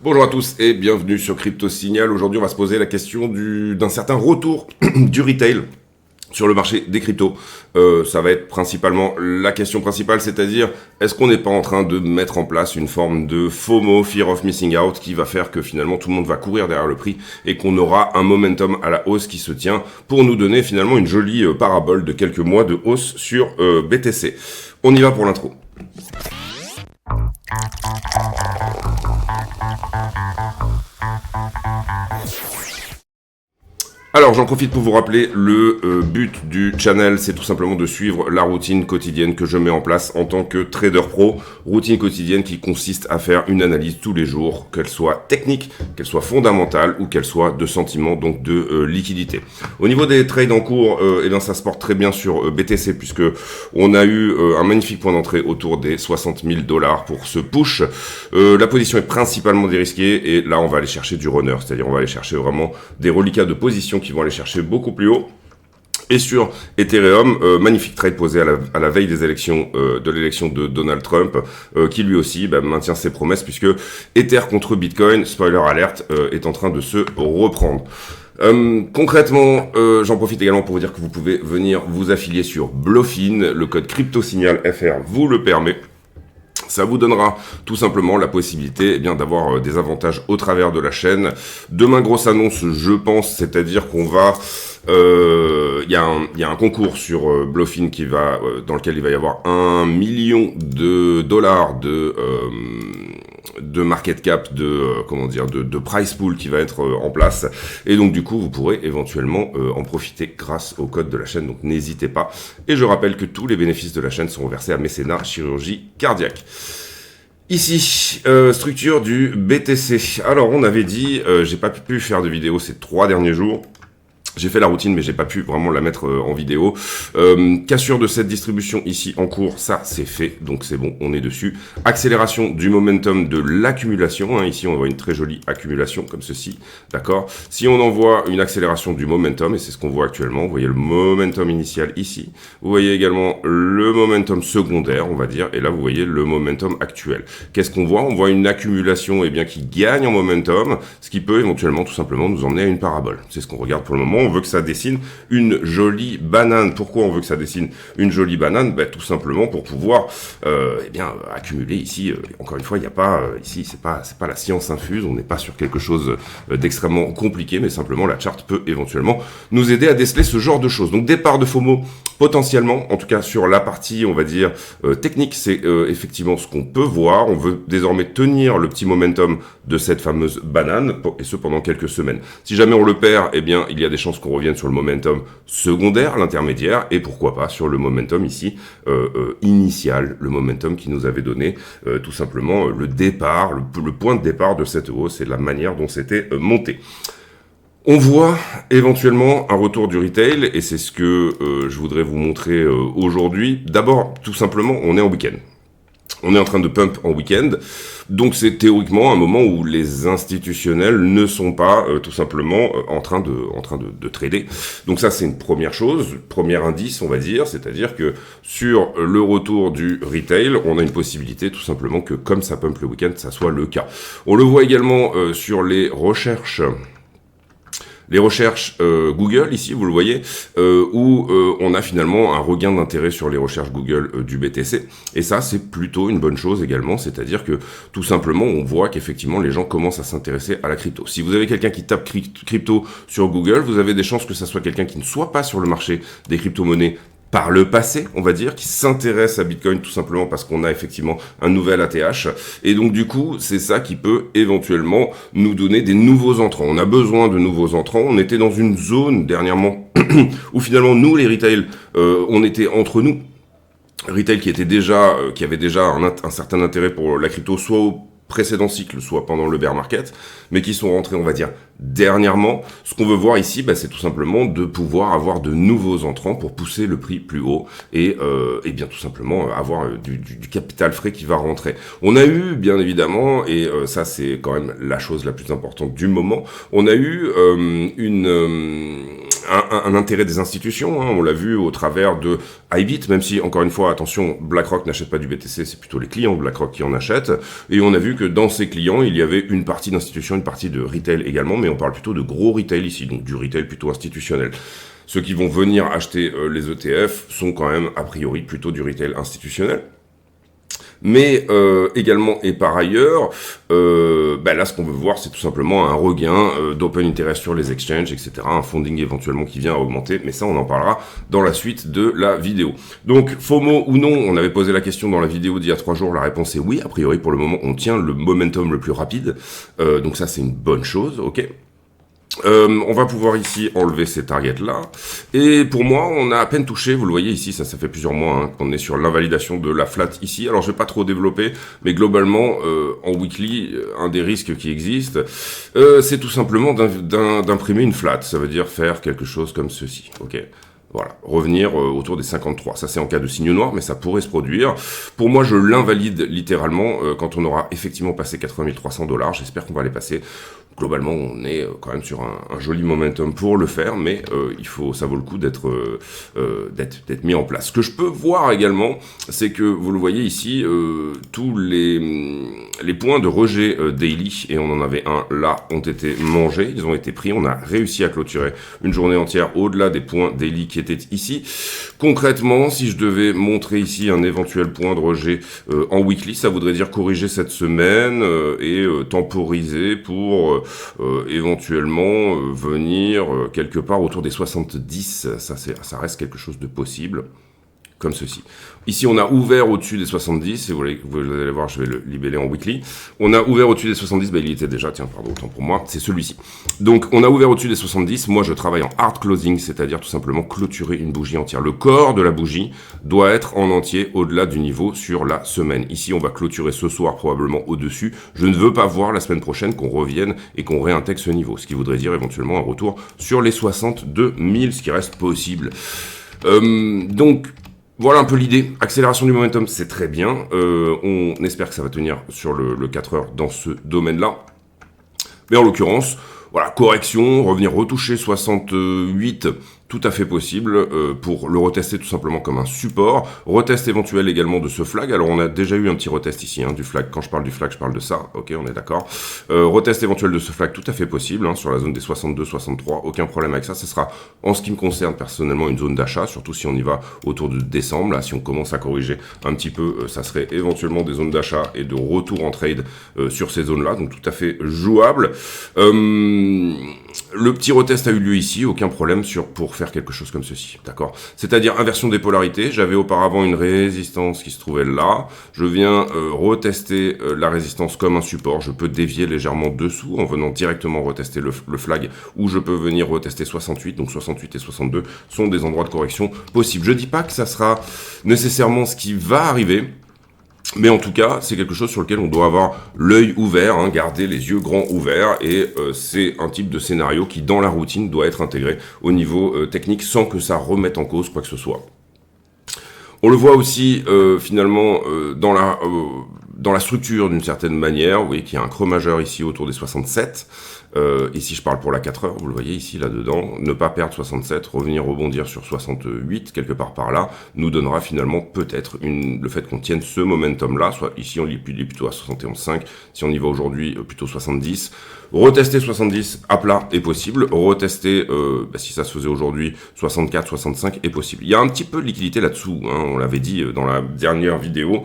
Bonjour à tous et bienvenue sur Crypto Signal. Aujourd'hui, on va se poser la question d'un certain retour du retail sur le marché des cryptos. Ça va être principalement la question principale, c'est-à-dire est-ce qu'on n'est pas en train de mettre en place une forme de FOMO, Fear of Missing Out, qui va faire que finalement tout le monde va courir derrière le prix et qu'on aura un momentum à la hausse qui se tient pour nous donner finalement une jolie parabole de quelques mois de hausse sur BTC. On y va pour l'intro. Alors j'en profite pour vous rappeler le but du channel, c'est tout simplement de suivre la routine quotidienne que je mets en place en tant que trader pro. Routine quotidienne qui consiste à faire une analyse tous les jours, qu'elle soit technique, qu'elle soit fondamentale ou qu'elle soit de sentiment, donc de liquidité. Au niveau des trades en cours, et bien ça se porte très bien sur BTC puisque on a eu un magnifique point d'entrée autour des 60 000 $ pour ce push. La position est principalement dérisquée et là on va aller chercher du runner, c'est-à-dire on va aller chercher vraiment des reliquats de position qui vont aller chercher beaucoup plus haut. Et sur Ethereum, magnifique trade posé à la veille des élections, de l'élection de Donald Trump, qui lui aussi maintient ses promesses puisque Ether contre Bitcoin, spoiler alert, est en train de se reprendre. Concrètement, j'en profite également pour vous dire que vous pouvez venir vous affilier sur Bluefin, le code CryptoSignalFR vous le permet. Ça vous donnera tout simplement la possibilité d'avoir des avantages au travers de la chaîne. Demain, grosse annonce, je pense, c'est-à-dire qu'on va... Il y a un concours sur Bluefin qui va, dans lequel il va y avoir 1 million de dollars de market cap, de price pool qui va être en place. Et donc du coup, vous pourrez éventuellement en profiter grâce au code de la chaîne. Donc n'hésitez pas. Et je rappelle que tous les bénéfices de la chaîne seront versés à Mécénat Chirurgie Cardiaque. Ici, structure du BTC. Alors on avait dit, j'ai pas pu faire de vidéo ces 3 derniers jours. J'ai fait la routine, mais j'ai pas pu vraiment la mettre en vidéo. Cassure de cette distribution ici en cours, ça c'est fait, donc c'est bon, on est dessus. Accélération du momentum de l'accumulation. Ici, on voit une très jolie accumulation comme ceci, d'accord. Si on envoie une accélération du momentum, et c'est ce qu'on voit actuellement, vous voyez le momentum initial ici. Vous voyez également le momentum secondaire, on va dire, et là vous voyez le momentum actuel. Qu'est-ce qu'on voit? On voit une accumulation qui gagne en momentum, ce qui peut éventuellement tout simplement nous emmener à une parabole. C'est ce qu'on regarde pour le moment. On veut que ça dessine une jolie banane. Pourquoi on veut que ça dessine une jolie banane? Tout simplement pour pouvoir accumuler ici. Encore une fois, il n'y a pas ici, c'est pas la science infuse. On n'est pas sur quelque chose d'extrêmement compliqué, mais simplement la charte peut éventuellement nous aider à déceler ce genre de choses. Donc départ de FOMO potentiellement, en tout cas sur la partie, on va dire technique, c'est effectivement ce qu'on peut voir. On veut désormais tenir le petit momentum de cette fameuse banane, et ce pendant quelques semaines. Si jamais on le perd, il y a des chances qu'on revienne sur le momentum secondaire, l'intermédiaire, et pourquoi pas sur le momentum ici initial, le momentum qui nous avait donné tout simplement le départ, le point de départ de cette hausse et la manière dont c'était monté. On voit éventuellement un retour du retail, et c'est ce que je voudrais vous montrer aujourd'hui. D'abord, tout simplement, on est en week-end. On est en train de pump en week-end, donc c'est théoriquement un moment où les institutionnels ne sont pas tout simplement en train de trader. Donc ça c'est une première chose, premier indice on va dire, c'est-à-dire que sur le retour du retail, on a une possibilité tout simplement que comme ça pump le week-end, ça soit le cas. On le voit également sur les recherches. Les recherches Google, ici, vous le voyez, où on a finalement un regain d'intérêt sur les recherches Google du BTC. Et ça, c'est plutôt une bonne chose également, c'est-à-dire que tout simplement, on voit qu'effectivement, les gens commencent à s'intéresser à la crypto. Si vous avez quelqu'un qui tape crypto sur Google, vous avez des chances que ça soit quelqu'un qui ne soit pas sur le marché des crypto-monnaies par le passé, on va dire, qui s'intéresse à Bitcoin tout simplement parce qu'on a effectivement un nouvel ATH. Et donc du coup, c'est ça qui peut éventuellement nous donner des nouveaux entrants. On a besoin de nouveaux entrants. On était dans une zone dernièrement où finalement nous, les retail, on était entre nous. Retail qui avait déjà un certain intérêt pour la crypto, soit au précédent cycle, soit pendant le bear market, mais qui sont rentrés, on va dire, dernièrement. Ce qu'on veut voir ici, c'est tout simplement de pouvoir avoir de nouveaux entrants pour pousser le prix plus haut et bien tout simplement avoir du capital frais qui va rentrer. On a eu, bien évidemment, et ça c'est quand même la chose la plus importante du moment, on a eu un intérêt des institutions, hein, on l'a vu au travers de Ibit, même si, encore une fois, attention, BlackRock n'achète pas du BTC, c'est plutôt les clients de BlackRock qui en achètent, et on a vu que dans ces clients, il y avait une partie d'institutions, une partie de retail également, mais on parle plutôt de gros retail ici, donc du retail plutôt institutionnel. Ceux qui vont venir acheter les ETF sont quand même, a priori, plutôt du retail institutionnel. Mais également et par ailleurs, là ce qu'on veut voir c'est tout simplement un regain d'open interest sur les exchanges, etc. Un funding éventuellement qui vient à augmenter, mais ça on en parlera dans la suite de la vidéo. Donc FOMO ou non, on avait posé la question dans la vidéo d'il y a 3 jours, la réponse est oui, a priori pour le moment on tient le momentum le plus rapide, donc ça c'est une bonne chose, ok. On va pouvoir ici enlever ces targets là, et pour moi on a à peine touché, vous le voyez ici, ça fait plusieurs mois qu'on est sur l'invalidation de la flat ici, alors je vais pas trop développer, mais globalement en weekly, un des risques qui existe, c'est tout simplement d'imprimer une flat, ça veut dire faire quelque chose comme ceci, ok. Voilà, revenir autour des 53. Ça, c'est en cas de signe noir, mais ça pourrait se produire. Pour moi, je l'invalide littéralement quand on aura effectivement passé 80 300 $. J'espère qu'on va les passer. Globalement, on est quand même sur un joli momentum pour le faire, mais ça vaut le coup d'être mis en place. Ce que je peux voir également, c'est que vous le voyez ici, tous les points de rejet daily, et on en avait un là, ont été mangés, ils ont été pris. On a réussi à clôturer une journée entière au-delà des points daily qui étaient ici. Concrètement, si je devais montrer ici un éventuel point de rejet en weekly, ça voudrait dire corriger cette semaine et temporiser pour éventuellement venir quelque part autour des 70, ça reste quelque chose de possible, comme ceci. Ici, on a ouvert au-dessus des 70, et vous allez voir, je vais le libeller en weekly. On a ouvert au-dessus des 70, il était déjà, autant pour moi, c'est celui-ci. Donc, on a ouvert au-dessus des 70, moi je travaille en hard closing, c'est-à-dire tout simplement clôturer une bougie entière. Le corps de la bougie doit être en entier au-delà du niveau sur la semaine. Ici, on va clôturer ce soir probablement au-dessus. Je ne veux pas voir la semaine prochaine qu'on revienne et qu'on réintègre ce niveau, ce qui voudrait dire éventuellement un retour sur les 62 000, ce qui reste possible. Donc, voilà un peu l'idée. Accélération du momentum, c'est très bien. On espère que ça va tenir sur le 4 heures dans ce domaine-là. Mais en l'occurrence, voilà, correction, revenir retoucher 68, tout à fait possible, pour le retester tout simplement comme un support. Retest éventuel également de ce flag. Alors on a déjà eu un petit retest ici, du flag. Quand je parle du flag, je parle de ça. Ok, on est d'accord. Retest éventuel de ce flag, tout à fait possible, sur la zone des 62, 63. Aucun problème avec ça. Ce sera, en ce qui me concerne personnellement, une zone d'achat, surtout si on y va autour de décembre. Là, si on commence à corriger un petit peu, ça serait éventuellement des zones d'achat et de retour en trade sur ces zones-là. Donc tout à fait jouable. Le petit retest a eu lieu ici, aucun problème pour faire quelque chose comme ceci, d'accord. C'est-à-dire inversion des polarités. J'avais auparavant une résistance qui se trouvait là. Je viens retester la résistance comme un support. Je peux dévier légèrement dessous en venant directement retester le flag, ou je peux venir retester 68. Donc 68 et 62 sont des endroits de correction possibles. Je dis pas que ça sera nécessairement ce qui va arriver, mais en tout cas, c'est quelque chose sur lequel on doit avoir l'œil ouvert, garder les yeux grands ouverts, et c'est un type de scénario qui, dans la routine, doit être intégré au niveau technique sans que ça remette en cause quoi que ce soit. On le voit aussi, finalement, dans la structure d'une certaine manière. Vous voyez qu'il y a un creux majeur ici autour des 67. Ici, je parle pour la 4 heures, vous le voyez ici, là-dedans. Ne pas perdre 67, revenir rebondir sur 68, quelque part par là, nous donnera finalement peut-être le fait qu'on tienne ce momentum-là. Soit ici, on est plutôt à 71,5. Si on y va aujourd'hui, plutôt 70. Retester 70 à plat est possible. Retester, si ça se faisait aujourd'hui, 64, 65 est possible. Il y a un petit peu de liquidité là-dessous, on l'avait dit dans la dernière vidéo.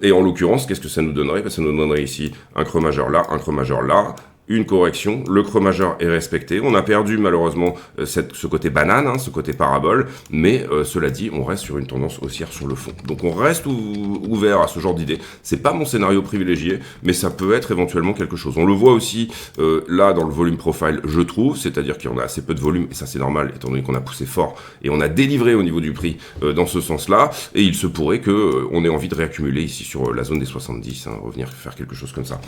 Et en l'occurrence, qu'est-ce que ça nous donnerait? Ça nous donnerait ici un creux majeur là, un creux majeur là. Une correction, le creux majeur est respecté. On a perdu malheureusement ce côté banane, ce côté parabole, mais cela dit, on reste sur une tendance haussière sur le fond. Donc on reste ouvert à ce genre d'idée. C'est pas mon scénario privilégié, mais ça peut être éventuellement quelque chose. On le voit aussi là dans le volume profile, je trouve, c'est-à-dire qu'il y en a assez peu de volume, et ça c'est normal étant donné qu'on a poussé fort et on a délivré au niveau du prix dans ce sens-là, et il se pourrait que on ait envie de réaccumuler ici sur la zone des 70, revenir faire quelque chose comme ça.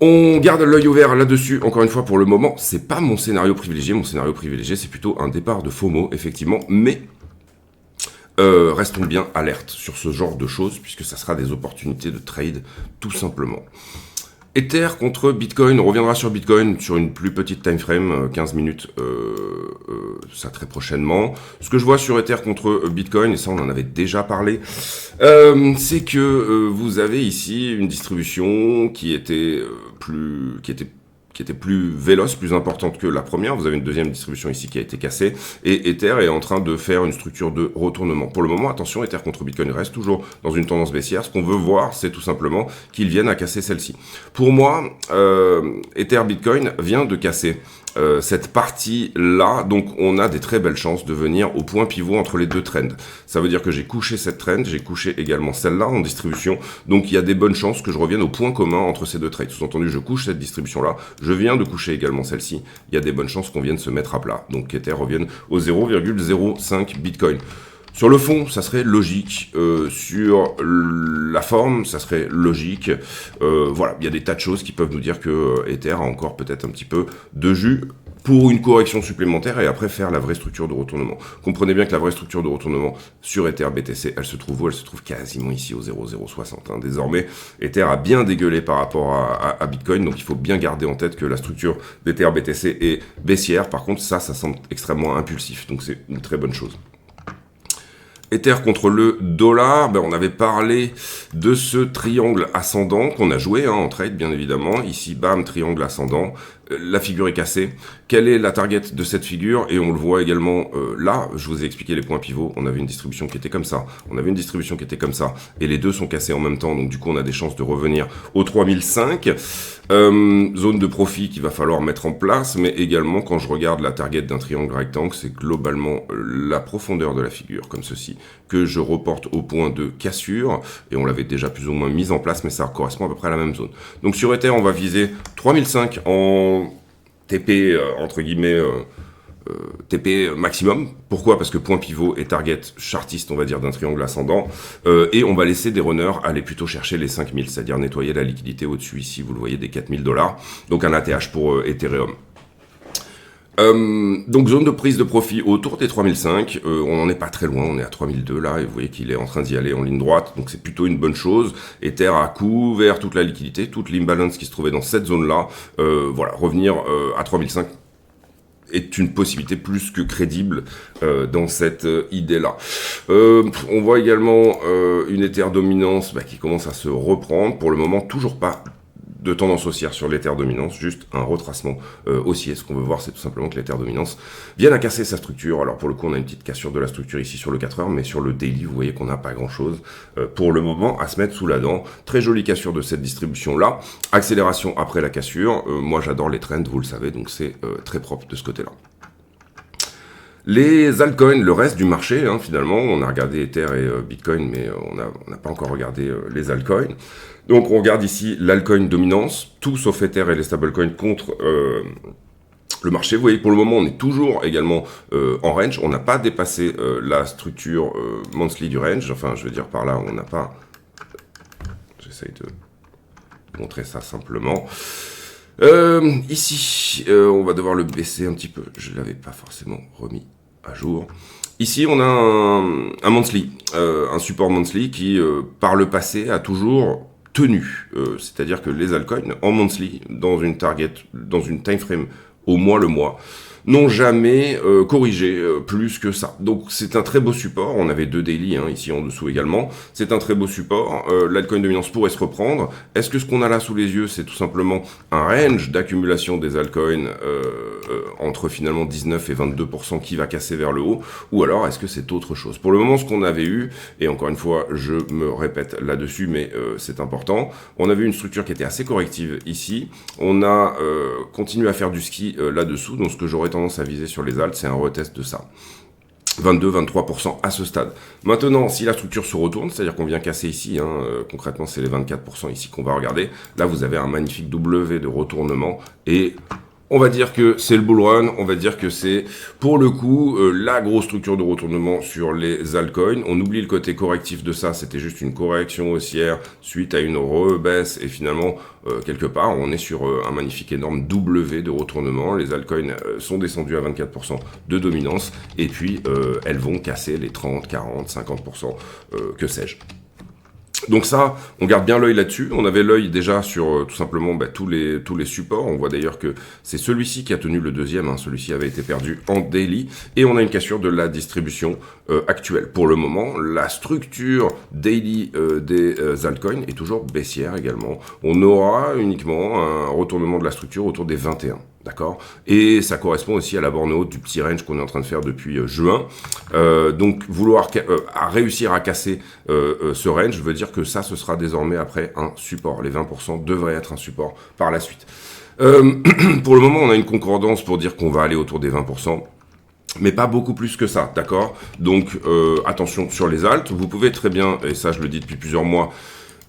On garde l'œil ouvert là-dessus, encore une fois, pour le moment, c'est pas mon scénario privilégié. Mon scénario privilégié, c'est plutôt un départ de FOMO, effectivement, mais restons bien alertes sur ce genre de choses, puisque ça sera des opportunités de trade, tout simplement. Ether contre Bitcoin, on reviendra sur Bitcoin sur une plus petite time frame, 15 minutes, ça très prochainement. Ce que je vois sur Ether contre Bitcoin, et ça on en avait déjà parlé, c'est que vous avez ici une distribution qui était plus véloce, plus importante que la première. Vous avez une deuxième distribution ici qui a été cassée. Et Ether est en train de faire une structure de retournement. Pour le moment, attention, Ether contre Bitcoin reste toujours dans une tendance baissière. Ce qu'on veut voir, c'est tout simplement qu'ils viennent à casser celle-ci. Pour moi, Ether Bitcoin vient de casser cette partie-là, donc on a des très belles chances de venir au point pivot entre les deux trends. Ça veut dire que j'ai couché cette trend, j'ai couché également celle-là en distribution, donc il y a des bonnes chances que je revienne au point commun entre ces deux trades. Sous-entendu, je couche cette distribution-là, je viens de coucher également celle-ci, il y a des bonnes chances qu'on vienne se mettre à plat, donc Ether revienne au 0,05 Bitcoin. Sur le fond, ça serait logique. Sur la forme, ça serait logique. Voilà, il y a des tas de choses qui peuvent nous dire que Ether a encore peut-être un petit peu de jus pour une correction supplémentaire et après faire la vraie structure de retournement. Comprenez bien que la vraie structure de retournement sur Ether BTC, elle se trouve où? Elle se trouve quasiment ici au 0,060. Hein. Désormais, Ether a bien dégueulé par rapport à Bitcoin, donc il faut bien garder en tête que la structure d'Ether BTC est baissière. Par contre, ça semble extrêmement impulsif, donc c'est une très bonne chose. Ether contre le dollar, on avait parlé de ce triangle ascendant qu'on a joué en trade, bien évidemment. Ici, bam, triangle ascendant. La figure est cassée. Quelle est la target de cette figure? Et on le voit également là, je vous ai expliqué les points pivots. On avait une distribution qui était comme ça. On avait une distribution qui était comme ça. Et les deux sont cassés en même temps. Donc du coup, on a des chances de revenir au 3005. Zone de profit qu'il va falloir mettre en place. Mais également, quand je regarde la target d'un triangle rectangle, c'est globalement la profondeur de la figure, comme ceci, que je reporte au point de cassure. Et on l'avait déjà plus ou moins mis en place, mais ça correspond à peu près à la même zone. Donc sur Ether, on va viser 3005 en TP, entre guillemets, TP maximum. Pourquoi? Parce que point pivot et target chartiste, on va dire, d'un triangle ascendant. Et on va laisser des runners aller plutôt chercher les 5000, c'est-à-dire nettoyer la liquidité au-dessus, ici, vous le voyez, des 4000 $. Donc un ATH pour Ethereum. Donc zone de prise de profit autour des 3005, on n'en est pas très loin, on est à 3002 là, et vous voyez qu'il est en train d'y aller en ligne droite, donc c'est plutôt une bonne chose. Ether a couvert toute la liquidité, toute l'imbalance qui se trouvait dans cette zone-là. Voilà, revenir à 3005 est une possibilité plus que crédible dans cette idée-là. On voit également une Ether dominance qui commence à se reprendre, pour le moment toujours pas de tendance haussière sur l'Ether dominance, juste un retracement haussier. Ce qu'on veut voir, c'est tout simplement que l'Ether dominance vienne à casser sa structure. Alors pour le coup, on a une petite cassure de la structure ici sur le 4 heures, mais sur le daily, vous voyez qu'on n'a pas grand-chose pour le moment à se mettre sous la dent. Très jolie cassure de cette distribution-là. Accélération après la cassure. Moi, j'adore les trends, vous le savez, donc c'est très propre de ce côté-là. Les altcoins, le reste du marché, finalement, on a regardé Ether et Bitcoin, mais on n'a pas encore regardé les altcoins. Donc on regarde ici l'altcoin dominance, tout sauf Ether et les stablecoins contre le marché. Vous voyez, pour le moment, on est toujours également en range. On n'a pas dépassé la structure monthly du range. Enfin, je veux dire par là, on n'a pas... J'essaye de montrer ça simplement. Ici, on va devoir le baisser un petit peu. Je ne l'avais pas forcément remis à jour. Ici, on a un monthly, un support monthly qui, par le passé, a toujours tenu. C'est-à-dire que les altcoins, en monthly, dans une target, dans une time frame au mois le mois, n'ont jamais corrigé plus que ça. Donc c'est un très beau support, on avait deux daily ici en dessous également, c'est un très beau support, l'altcoin dominance pourrait se reprendre. Est-ce que ce qu'on a là sous les yeux, c'est tout simplement un range d'accumulation des altcoins entre finalement 19 et 22% qui va casser vers le haut, ou alors est-ce que c'est autre chose? Pour le moment, ce qu'on avait eu, et encore une fois, je me répète là-dessus, mais c'est important, on avait une structure qui était assez corrective ici, on a continué à faire du ski là-dessous, donc ce que j'aurais tendance à viser sur les alts, c'est un retest de ça. 22-23% à ce stade. Maintenant, si la structure se retourne, c'est-à-dire qu'on vient casser ici, concrètement c'est les 24% ici qu'on va regarder, là vous avez un magnifique W de retournement, et on va dire que c'est le bull run, on va dire que c'est pour le coup la grosse structure de retournement sur les altcoins. On oublie le côté correctif de ça, c'était juste une correction haussière suite à une rebaisse et finalement quelque part on est sur un magnifique énorme W de retournement. Les altcoins sont descendus à 24% de dominance et puis elles vont casser les 30, 40, 50%, que sais-je. Donc ça, on garde bien l'œil là-dessus. On avait l'œil déjà sur tout simplement tous les supports. On voit d'ailleurs que c'est celui-ci qui a tenu le deuxième. Celui-ci avait été perdu en daily. Et on a une cassure de la distribution actuelle. Pour le moment, la structure daily des altcoins est toujours baissière également. On aura uniquement un retournement de la structure autour des 21. D'accord. Et ça correspond aussi à la borne haute du petit range qu'on est en train de faire depuis juin. Donc vouloir réussir à casser ce range veut dire que ça, ce sera désormais après un support. Les 20% devraient être un support par la suite. Pour le moment, on a une concordance pour dire qu'on va aller autour des 20%. Mais pas beaucoup plus que ça, d'accord. Donc attention sur les alts. Vous pouvez très bien, et ça je le dis depuis plusieurs mois,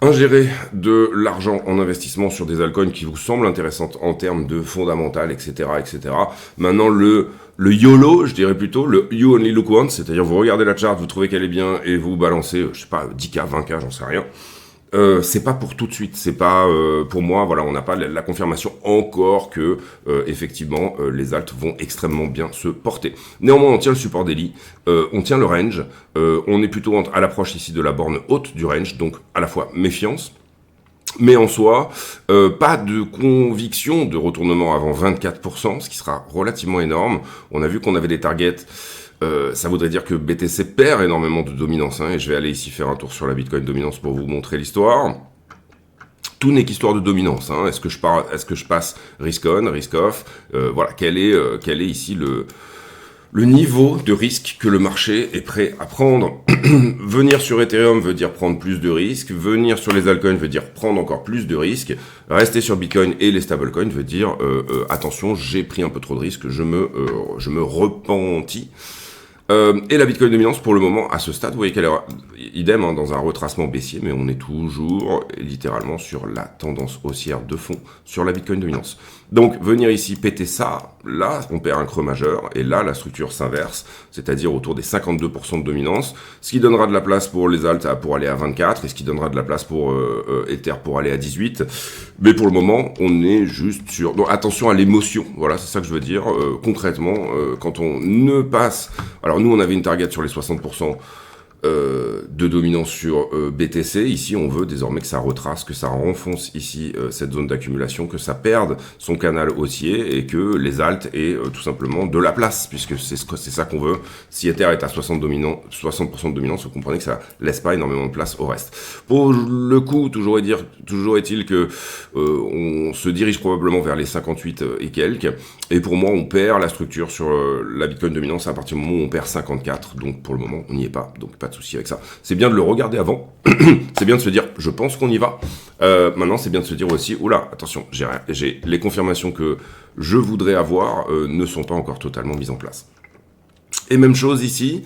ingérer de l'argent en investissement sur des altcoins qui vous semblent intéressantes en termes de fondamental, etc., etc. Maintenant, le YOLO, je dirais plutôt, le You Only Look Once, c'est-à-dire vous regardez la chart, vous trouvez qu'elle est bien et vous balancez, je sais pas, 10K, 20K, j'en sais rien. C'est pas pour tout de suite, c'est pas pour moi, voilà, on n'a pas la confirmation encore que effectivement les alts vont extrêmement bien se porter. Néanmoins, on tient le support daily, on tient le range, on est plutôt à l'approche ici de la borne haute du range, donc à la fois méfiance, mais en soi, pas de conviction de retournement avant 24%, ce qui sera relativement énorme. On a vu qu'on avait des targets. Ça voudrait dire que BTC perd énormément de dominance, et je vais aller ici faire un tour sur la Bitcoin dominance pour vous montrer l'histoire. Tout n'est qu'histoire de dominance. Est-ce que je passe risk on, risk off, voilà, quel est ici le niveau de risque que le marché est prêt à prendre. Venir sur Ethereum veut dire prendre plus de risques, venir sur les altcoins veut dire prendre encore plus de risques, rester sur Bitcoin et les stablecoins veut dire attention, j'ai pris un peu trop de risques, je me repentis. Et la Bitcoin dominance, pour le moment, à ce stade, vous voyez qu'elle est idem dans un retracement baissier, mais on est toujours littéralement sur la tendance haussière de fond sur la Bitcoin dominance. Donc, venir ici péter ça, là, on perd un creux majeur, et là, la structure s'inverse, c'est-à-dire autour des 52% de dominance, ce qui donnera de la place pour les alts pour aller à 24, et ce qui donnera de la place pour Ether pour aller à 18. Mais pour le moment, on est juste sur... Donc, attention à l'émotion, voilà, c'est ça que je veux dire. Concrètement, quand on ne passe... Alors, nous, on avait une target sur les 60% de dominance sur BTC. Ici, on veut désormais que ça retrace, que ça renfonce ici cette zone d'accumulation, que ça perde son canal haussier et que les alts aient tout simplement de la place, puisque c'est ça qu'on veut. Si Ether est à 60% de dominance, vous comprenez que ça laisse pas énormément de place au reste. Pour le coup, toujours est-il que on se dirige probablement vers les 58 et quelques. Et pour moi, on perd la structure sur la Bitcoin dominance à partir du moment où on perd 54. Donc pour le moment, on n'y est pas. Donc pas de souci avec ça. C'est bien de le regarder avant. C'est bien de se dire, je pense qu'on y va. Maintenant, c'est bien de se dire aussi, oula, attention, j'ai les confirmations que je voudrais avoir ne sont pas encore totalement mises en place. Et même chose ici.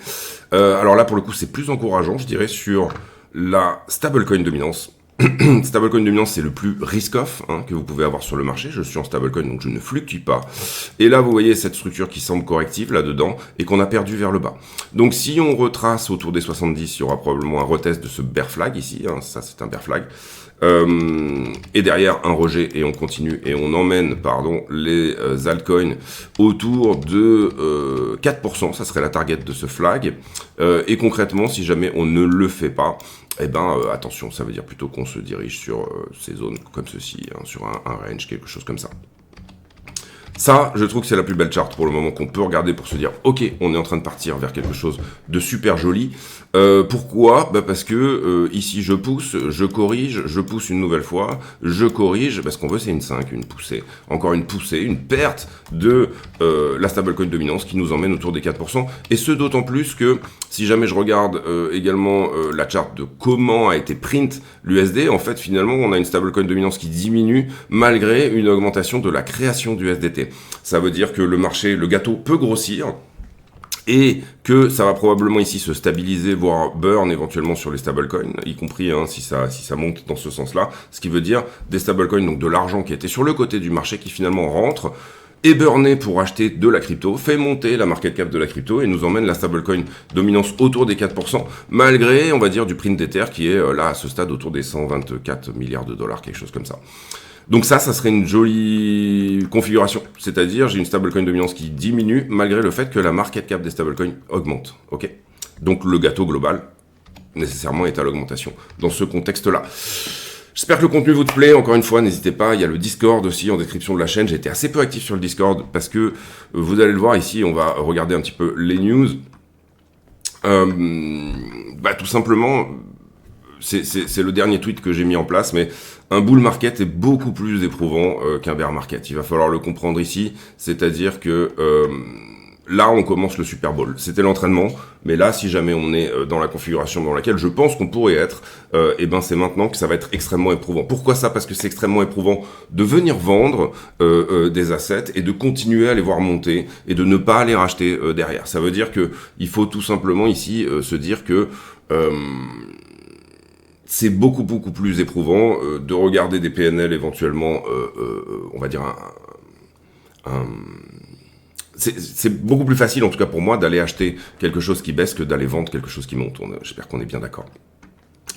Alors là, pour le coup, c'est plus encourageant, je dirais, sur la stablecoin dominance. Stablecoin dominance, c'est le plus risk-off que vous pouvez avoir sur le marché. Je suis en stablecoin, donc je ne fluctue pas. Et là, vous voyez cette structure qui semble corrective là-dedans et qu'on a perdu vers le bas. Donc, si on retrace autour des 70, il y aura probablement un retest de ce bear flag ici. Ça, c'est un bear flag. Et derrière, un rejet et on continue et on emmène, les altcoins autour de 4%. Ça serait la target de ce flag. Et concrètement, si jamais on ne le fait pas, attention, ça veut dire plutôt qu'on se dirige sur ces zones comme ceci, sur un range, quelque chose comme ça. Ça, je trouve que c'est la plus belle charte pour le moment qu'on peut regarder pour se dire, ok, on est en train de partir vers quelque chose de super joli. Pourquoi ? Parce que ici, je pousse, je corrige, je pousse une nouvelle fois, je corrige, parce qu'on veut, c'est une 5, une poussée. Encore une poussée, une perte de la stablecoin dominance qui nous emmène autour des 4%. Et ce, d'autant plus que, si jamais je regarde également la charte de comment a été print l'USD, en fait, finalement, on a une stablecoin dominance qui diminue malgré une augmentation de la création du USDT. Ça veut dire que le marché, le gâteau peut grossir et que ça va probablement ici se stabiliser, voire burn éventuellement sur les stablecoins, y compris si ça monte dans ce sens-là. Ce qui veut dire des stablecoins, donc de l'argent qui était sur le côté du marché qui finalement rentre, est burné pour acheter de la crypto, fait monter la market cap de la crypto et nous emmène la stablecoin dominance autour des 4%, malgré, on va dire, du print d'Ether qui est là à ce stade autour des 124 milliards de dollars, quelque chose comme ça. Donc ça serait une jolie configuration. C'est-à-dire, j'ai une stablecoin dominance qui diminue malgré le fait que la market cap des stablecoins augmente. Ok ? Donc le gâteau global nécessairement est à l'augmentation dans ce contexte-là. J'espère que le contenu vous plaît. Encore une fois, n'hésitez pas. Il y a le Discord aussi en description de la chaîne. J'ai été assez peu actif sur le Discord parce que vous allez le voir ici. On va regarder un petit peu les news. Tout simplement, c'est le dernier tweet que j'ai mis en place, mais un bull market est beaucoup plus éprouvant qu'un bear market. Il va falloir le comprendre ici. C'est-à-dire que là, on commence le Super Bowl. C'était l'entraînement, mais là, si jamais on est dans la configuration dans laquelle je pense qu'on pourrait être, c'est maintenant que ça va être extrêmement éprouvant. Pourquoi ça? Parce que c'est extrêmement éprouvant de venir vendre des assets et de continuer à les voir monter et de ne pas les racheter derrière. Ça veut dire que il faut tout simplement ici se dire que c'est beaucoup plus éprouvant de regarder des PNL éventuellement, on va dire c'est beaucoup plus facile, en tout cas pour moi, d'aller acheter quelque chose qui baisse que d'aller vendre quelque chose qui monte. J'espère qu'on est bien d'accord.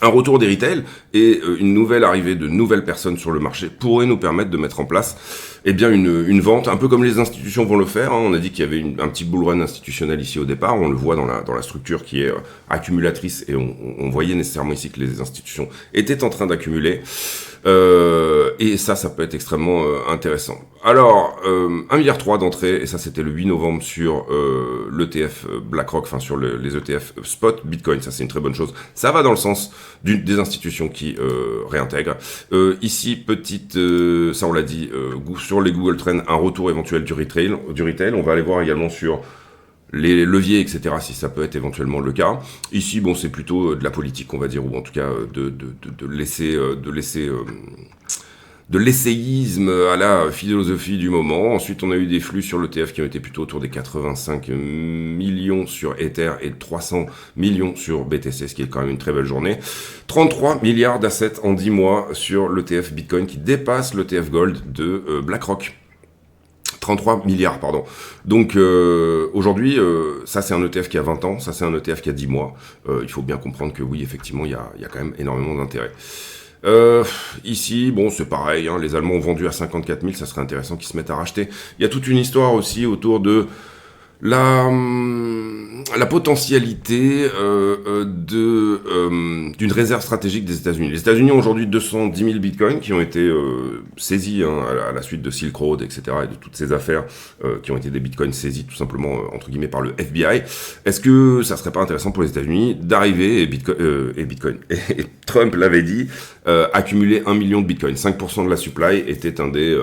Un retour des retail et une nouvelle arrivée de nouvelles personnes sur le marché pourrait nous permettre de mettre en place une vente, un peu comme les institutions vont le faire. On a dit qu'il y avait un petit bull run institutionnel ici au départ. On le voit dans la structure qui est accumulatrice et on voyait nécessairement ici que les institutions étaient en train d'accumuler. Et ça peut être extrêmement intéressant. Alors, 1,3 milliard d'entrées, et ça c'était le 8 novembre sur l'ETF BlackRock, enfin sur les ETF spot Bitcoin, ça c'est une très bonne chose. Ça va dans le sens des institutions qui réintègrent. Ici, ça on l'a dit, sur les Google Trends, un retour éventuel du retail. On va aller voir également sur les leviers, etc., si ça peut être éventuellement le cas. Ici, c'est plutôt de la politique, on va dire, ou en tout cas de l'essayisme à la philosophie du moment. Ensuite, on a eu des flux sur l'ETF qui ont été plutôt autour des 85 millions sur Ether et 300 millions sur BTC, ce qui est quand même une très belle journée. 33 milliards d'assets en 10 mois sur l'ETF Bitcoin qui dépasse l'ETF Gold de BlackRock. 33 milliards, pardon. Donc aujourd'hui, ça c'est un ETF qui a 20 ans, ça c'est un ETF qui a 10 mois. Il faut bien comprendre que oui, effectivement, il y a quand même énormément d'intérêt. Ici, c'est pareil, les Allemands ont vendu à 54 000, ça serait intéressant qu'ils se mettent à racheter. Il y a toute une histoire aussi autour de la potentialité d'une réserve stratégique des États-Unis. Les États-Unis ont aujourd'hui 210 000 bitcoins qui ont été saisis à la suite de Silk Road, etc. et de toutes ces affaires qui ont été des bitcoins saisis tout simplement entre guillemets par le FBI. Est-ce que ça serait pas intéressant pour les États-Unis d'arriver et Trump l'avait dit, accumuler 1 million de bitcoins, 5% de la supply était un des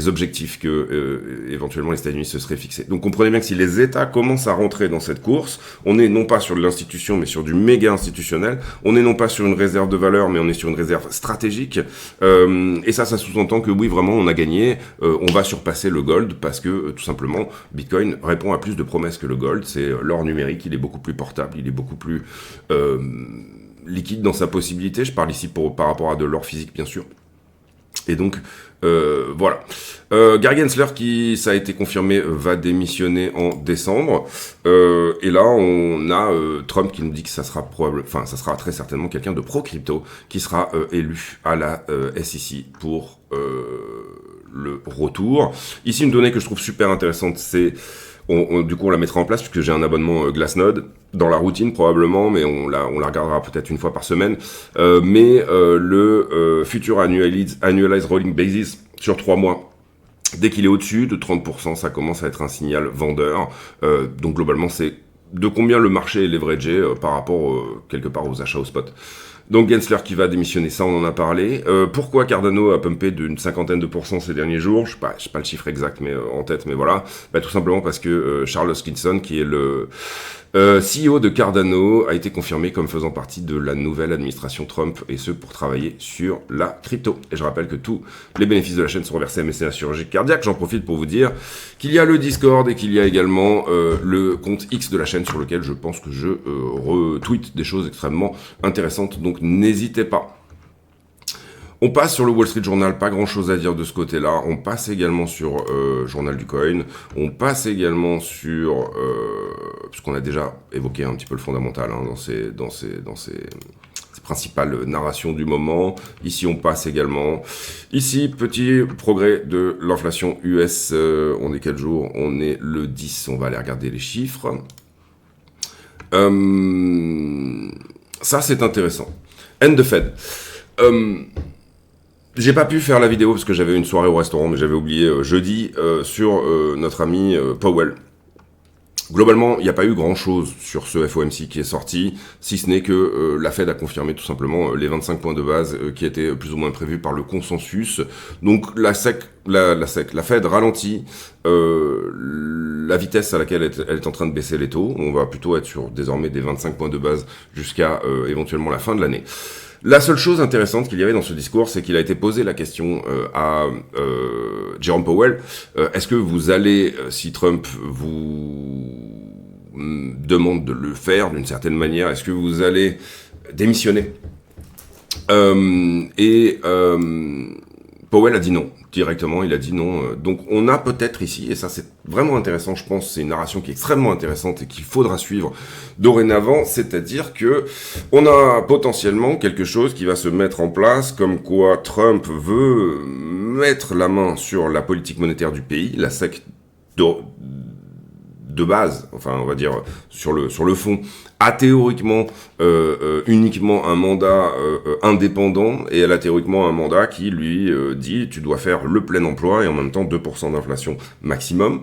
objectifs que éventuellement les États-Unis se seraient fixés. Donc comprenez bien que si les États commencent à rentrer dans cette course, on est non pas sur de l'institution mais sur du méga institutionnel, on est non pas sur une réserve de valeur mais on est sur une réserve stratégique, et ça sous-entend que oui vraiment on a gagné, on va surpasser le gold parce que tout simplement Bitcoin répond à plus de promesses que le gold, c'est l'or numérique, il est beaucoup plus portable, il est beaucoup plus liquide dans sa possibilité, je parle ici par rapport à de l'or physique bien sûr. Et donc, voilà. Gary Gensler, qui, ça a été confirmé, va démissionner en décembre. Et là, on a Trump qui nous dit que ça sera très certainement quelqu'un de pro-crypto qui sera élu à la SEC pour le retour. Ici, une donnée que je trouve super intéressante, c'est... du coup, on la mettra en place puisque j'ai un abonnement Glassnode dans la routine probablement, mais on la regardera peut-être une fois par semaine. Le Future Annualized Rolling Basis sur 3 mois, dès qu'il est au-dessus de 30%, ça commence à être un signal vendeur. Donc globalement, c'est de combien le marché est leveragé par rapport quelque part aux achats au spot. Donc Gensler qui va démissionner, ça on en a parlé. Pourquoi Cardano a pumpé d'une 50% ces derniers jours? Je sais pas le chiffre exact mais en tête, mais voilà. Tout simplement parce que Charles Hoskinson, qui est le CEO de Cardano, a été confirmé comme faisant partie de la nouvelle administration Trump, et ce pour travailler sur la crypto. Et je rappelle que tous les bénéfices de la chaîne sont reversés à mécénat chirurgique cardiaque. J'en profite pour vous dire qu'il y a le Discord et qu'il y a également le compte X de la chaîne sur lequel je pense que je retweet des choses extrêmement intéressantes, donc n'hésitez pas. On passe sur le Wall Street Journal, pas grand chose à dire de ce côté-là. On passe également sur Journal du Coin. On passe également sur, puisqu'on a déjà évoqué un petit peu le fondamental dans ces principales narrations du moment. Ici, on passe également. Ici, petit progrès de l'inflation US. On est quel jour? On est le 10. On va aller regarder les chiffres. Ça, c'est intéressant. End the Fed. J'ai pas pu faire la vidéo parce que j'avais une soirée au restaurant, mais j'avais oublié jeudi, sur notre ami Powell. Globalement, il n'y a pas eu grand-chose sur ce FOMC qui est sorti, si ce n'est que la Fed a confirmé tout simplement les 25 points de base qui étaient plus ou moins prévus par le consensus. Donc la Fed ralentit la vitesse à laquelle elle est en train de baisser les taux. On va plutôt être sur désormais des 25 points de base jusqu'à éventuellement la fin de l'année. La seule chose intéressante qu'il y avait dans ce discours, c'est qu'il a été posé la question à Jerome Powell. Est-ce que vous allez, si Trump vous demande de le faire d'une certaine manière, est-ce que vous allez démissionner Powell a dit non. Directement, il a dit non. Donc on a peut-être ici, et ça c'est vraiment intéressant, je pense, c'est une narration qui est extrêmement intéressante et qu'il faudra suivre dorénavant, c'est-à-dire que on a potentiellement quelque chose qui va se mettre en place, comme quoi Trump veut mettre la main sur la politique monétaire du pays, la SEC de base, enfin on va dire sur le fond, a théoriquement uniquement un mandat indépendant, et elle a théoriquement un mandat qui lui dit tu dois faire le plein emploi et en même temps 2% d'inflation maximum.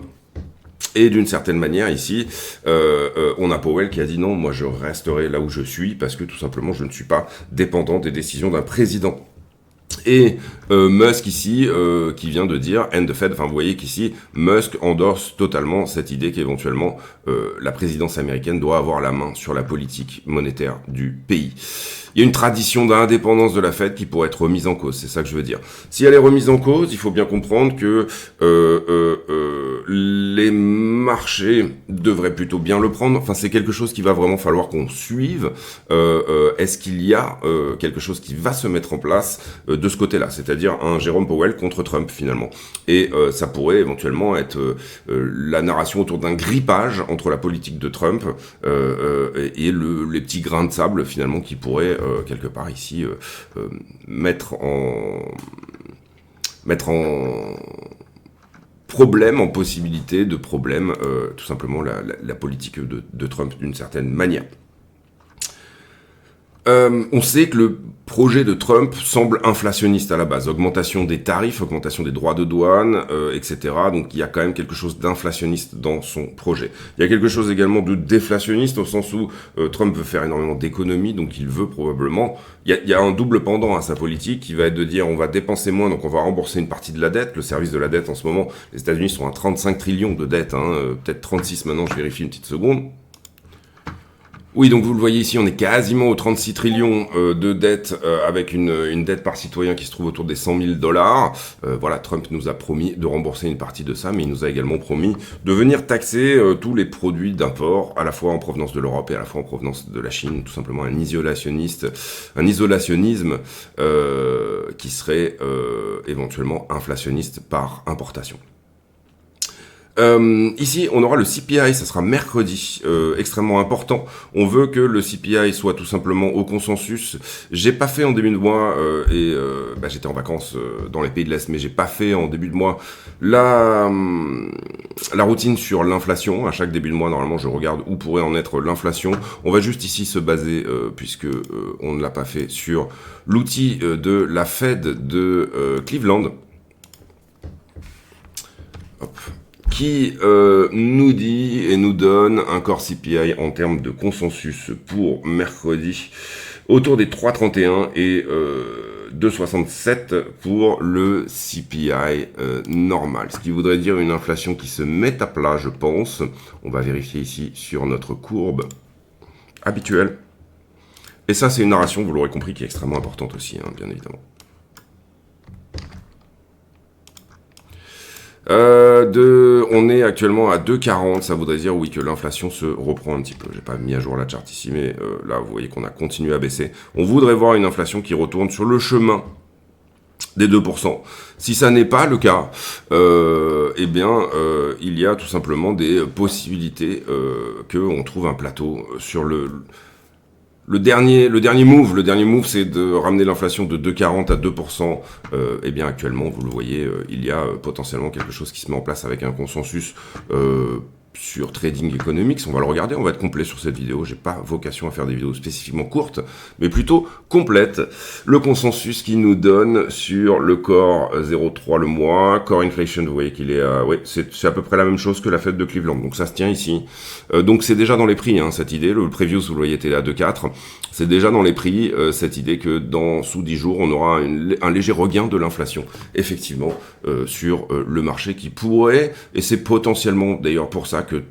Et d'une certaine manière ici, on a Powell qui a dit non, moi je resterai là où je suis parce que tout simplement je ne suis pas dépendant des décisions d'un président. Et Musk ici, qui vient de dire end the Fed, enfin vous voyez qu'ici, Musk endorse totalement cette idée qu'éventuellement la présidence américaine doit avoir la main sur la politique monétaire du pays. Il y a une tradition d'indépendance de la Fed qui pourrait être remise en cause, c'est ça que je veux dire. Si elle est remise en cause, il faut bien comprendre que les marchés devraient plutôt bien le prendre. Enfin, c'est quelque chose qu'il va vraiment falloir qu'on suive. Est-ce qu'il y a quelque chose qui va se mettre en place de ce côté-là, c'est-à-dire un Jerome Powell contre Trump finalement. Et ça pourrait éventuellement être la narration autour d'un grippage entre la politique de Trump et les petits grains de sable finalement qui pourraient quelque part ici mettre en problème, en possibilité de problème, tout simplement la politique de Trump d'une certaine manière. On sait que le projet de Trump semble inflationniste à la base. Augmentation des tarifs, augmentation des droits de douane, etc. Donc il y a quand même quelque chose d'inflationniste dans son projet. Il y a quelque chose également de déflationniste au sens où Trump veut faire énormément d'économies, donc il veut probablement... Il y a un double pendant à sa politique qui va être de dire on va dépenser moins, donc on va rembourser une partie de la dette. Le service de la dette en ce moment, les États-Unis sont à 35 trillions de dettes, peut-être 36 maintenant, je vérifie une petite seconde. Oui, donc vous le voyez ici, on est quasiment aux 36 trillions de dettes avec une dette par citoyen qui se trouve autour des 100 000 $. Voilà, Trump nous a promis de rembourser une partie de ça, mais il nous a également promis de venir taxer tous les produits d'import, à la fois en provenance de l'Europe et à la fois en provenance de la Chine, tout simplement un isolationnisme qui serait éventuellement inflationniste par importation. Ici, on aura le CPI, ça sera mercredi, extrêmement important. On veut que le CPI soit tout simplement au consensus. J'ai pas fait en début de mois, j'étais en vacances dans les pays de l'Est, mais j'ai pas fait en début de mois la routine sur l'inflation. À chaque début de mois, normalement, je regarde où pourrait en être l'inflation. On va juste ici se baser, puisque on ne l'a pas fait, sur l'outil de la Fed de Cleveland. Hop. Qui nous dit et nous donne un core CPI en termes de consensus pour mercredi autour des 3,31 et 2,67 pour le CPI normal. Ce qui voudrait dire une inflation qui se met à plat, je pense. On va vérifier ici sur notre courbe habituelle. Et ça, c'est une narration, vous l'aurez compris, qui est extrêmement importante aussi, bien évidemment. On est actuellement à 2,40, ça voudrait dire oui que l'inflation se reprend un petit peu. J'ai pas mis à jour la charte ici, mais là vous voyez qu'on a continué à baisser. On voudrait voir une inflation qui retourne sur le chemin des 2%. Si ça n'est pas le cas, il y a tout simplement des possibilités qu'on trouve un plateau sur le dernier move, c'est de ramener l'inflation de 2,40 à 2%. Actuellement, vous le voyez, il y a potentiellement quelque chose qui se met en place avec un consensus sur Trading Economics, on va le regarder, on va être complet sur cette vidéo, j'ai pas vocation à faire des vidéos spécifiquement courtes, mais plutôt complètes. Le consensus qui nous donne sur le core 0,3 le mois, core inflation, vous voyez qu'il est c'est à peu près la même chose que la fête de Cleveland, donc ça se tient ici. Donc c'est déjà dans les prix, hein, cette idée, le preview, vous le voyez, était à 2,4, c'est déjà dans les prix, cette idée que sous 10 jours, on aura un léger regain de l'inflation, effectivement, sur le marché qui pourrait, et c'est potentiellement d'ailleurs pour ça que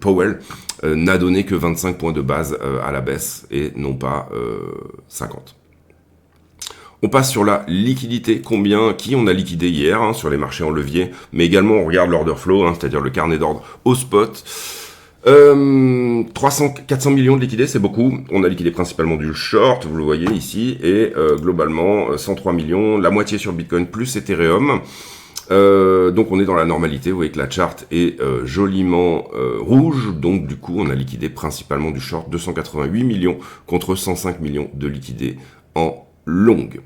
Powell n'a donné que 25 points de base à la baisse et non pas 50. On passe sur la liquidité, qui on a liquidé hier hein, sur les marchés en levier, mais également on regarde l'order flow, hein, c'est-à-dire le carnet d'ordre au spot. 400 millions de liquidés, c'est beaucoup. On a liquidé principalement du short, vous le voyez ici, et globalement 103 millions, la moitié sur Bitcoin plus Ethereum. Donc on est dans la normalité, vous voyez que la charte est joliment rouge, donc du coup on a liquidé principalement du short, 288 millions contre 105 millions de liquidés en longue.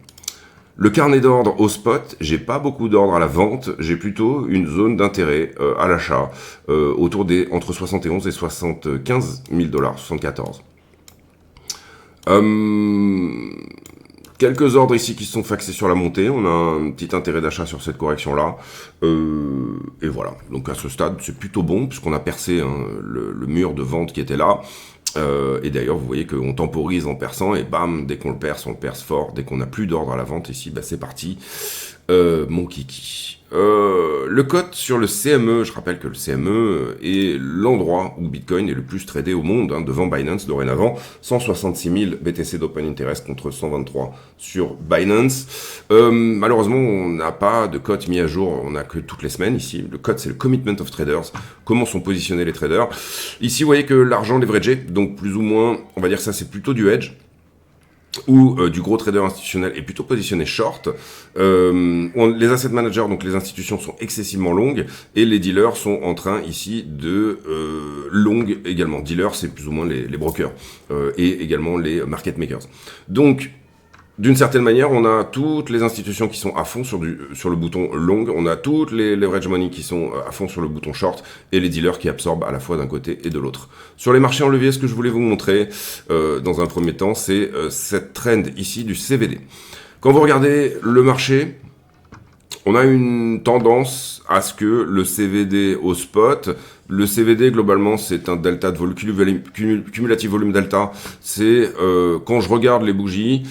Le carnet d'ordre au spot, j'ai pas beaucoup d'ordre à la vente, j'ai plutôt une zone d'intérêt à l'achat, autour entre 71 et 75 000 $, 74. Quelques ordres ici qui sont faxés sur la montée, on a un petit intérêt d'achat sur cette correction-là, et voilà. Donc à ce stade, c'est plutôt bon, puisqu'on a percé hein, le mur de vente qui était là, et d'ailleurs, vous voyez qu'on temporise en perçant, et bam, dès qu'on le perce, on le perce fort, dès qu'on n'a plus d'ordre à la vente, ici, bah, c'est parti, mon kiki. Le cote sur le CME, je rappelle que le CME est l'endroit où Bitcoin est le plus tradé au monde, hein, devant Binance dorénavant, 166 000 BTC d'Open Interest contre 123 sur Binance. Malheureusement, on n'a pas de cote mis à jour, on n'a que toutes les semaines ici. Le cote, c'est le Commitment of Traders, comment sont positionnés les traders. Ici, vous voyez que l'argent leveragé, donc plus ou moins, on va dire ça, c'est plutôt du hedge, ou du gros trader institutionnel est plutôt positionné short. Les asset managers, donc les institutions, sont excessivement longues, et les dealers sont en train ici de longues également. Dealers, c'est plus ou moins les brokers, et également les market makers. Donc, d'une certaine manière, on a toutes les institutions qui sont à fond sur le bouton long, on a toutes les leverage money qui sont à fond sur le bouton short, et les dealers qui absorbent à la fois d'un côté et de l'autre. Sur les marchés en levier, ce que je voulais vous montrer dans un premier temps, c'est cette trend ici du CVD. Quand vous regardez le marché, on a une tendance à ce que le CVD au spot, le CVD globalement c'est un delta de cumulatif volume delta, c'est quand je regarde les bougies,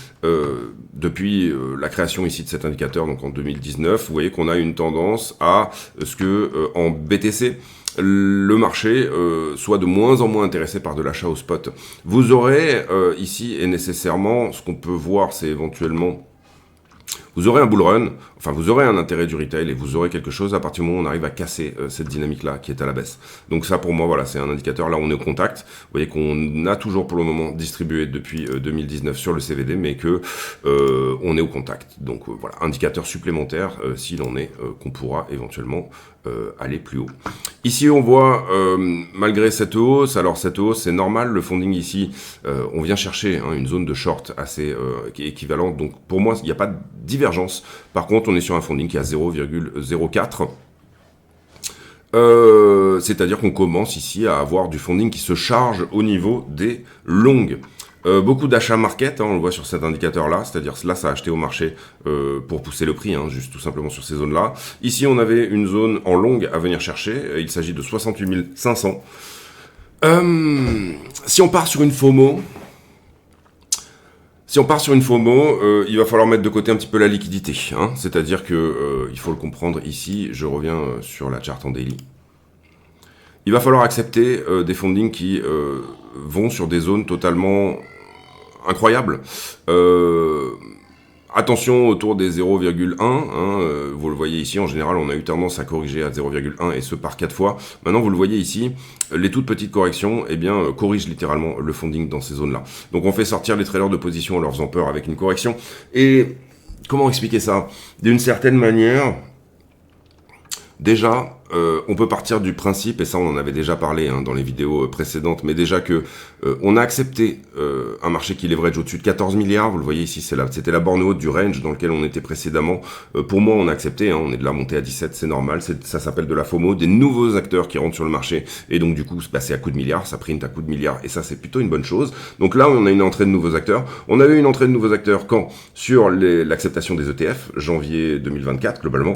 depuis la création ici de cet indicateur, donc en 2019, vous voyez qu'on a une tendance à ce que en BTC, le marché soit de moins en moins intéressé par de l'achat au spot. Vous aurez ici, et nécessairement, ce qu'on peut voir, c'est éventuellement vous aurez un bull run, enfin vous aurez un intérêt du retail et vous aurez quelque chose à partir du moment où on arrive à casser cette dynamique-là qui est à la baisse. Donc ça pour moi, voilà, c'est un indicateur, là on est au contact. Vous voyez qu'on a toujours pour le moment distribué depuis 2019 sur le CVD, mais que on est au contact. Donc voilà, indicateur supplémentaire s'il en est, qu'on pourra éventuellement aller plus haut. Ici on voit, malgré cette hausse, alors cette hausse c'est normal, le funding ici, on vient chercher hein, une zone de short assez qui est équivalente, donc pour moi il n'y a pas de divergence. Par contre on est sur un funding qui est à 0,04, c'est-à-dire qu'on commence ici à avoir du funding qui se charge au niveau des longues. Beaucoup d'achats market, hein, on le voit sur cet indicateur-là, c'est-à-dire là ça a acheté au marché pour pousser le prix, hein, juste tout simplement sur ces zones-là. Ici on avait une zone en longue à venir chercher, il s'agit de 68 500. Si on part sur une FOMO, il va falloir mettre de côté un petit peu la liquidité, hein, c'est-à-dire que il faut le comprendre ici, je reviens sur la charte en daily. Il va falloir accepter des fundings qui vont sur des zones totalement incroyables. Attention autour des 0,1, hein, vous le voyez ici, en général on a eu tendance à corriger à 0,1 et ce par 4 fois. Maintenant vous le voyez ici, les toutes petites corrections eh bien, corrigent littéralement le funding dans ces zones-là. Donc on fait sortir les traders de position en leur faisant peur avec une correction. Et comment expliquer ça? D'une certaine manière, Déjà, on peut partir du principe, et ça on en avait déjà parlé dans les vidéos précédentes, mais déjà que on a accepté un marché qui leverage au-dessus de 14 milliards, vous le voyez ici, c'était la borne haute du range dans lequel on était précédemment. Pour moi, on a accepté, on est de la montée à 17, c'est normal, ça s'appelle de la FOMO, des nouveaux acteurs qui rentrent sur le marché, et donc du coup, c'est à coup de milliards, ça print à coup de milliards, et ça c'est plutôt une bonne chose. Donc là, on a une entrée de nouveaux acteurs. On a eu une entrée de nouveaux acteurs quand sur l'acceptation des ETF, janvier 2024, globalement.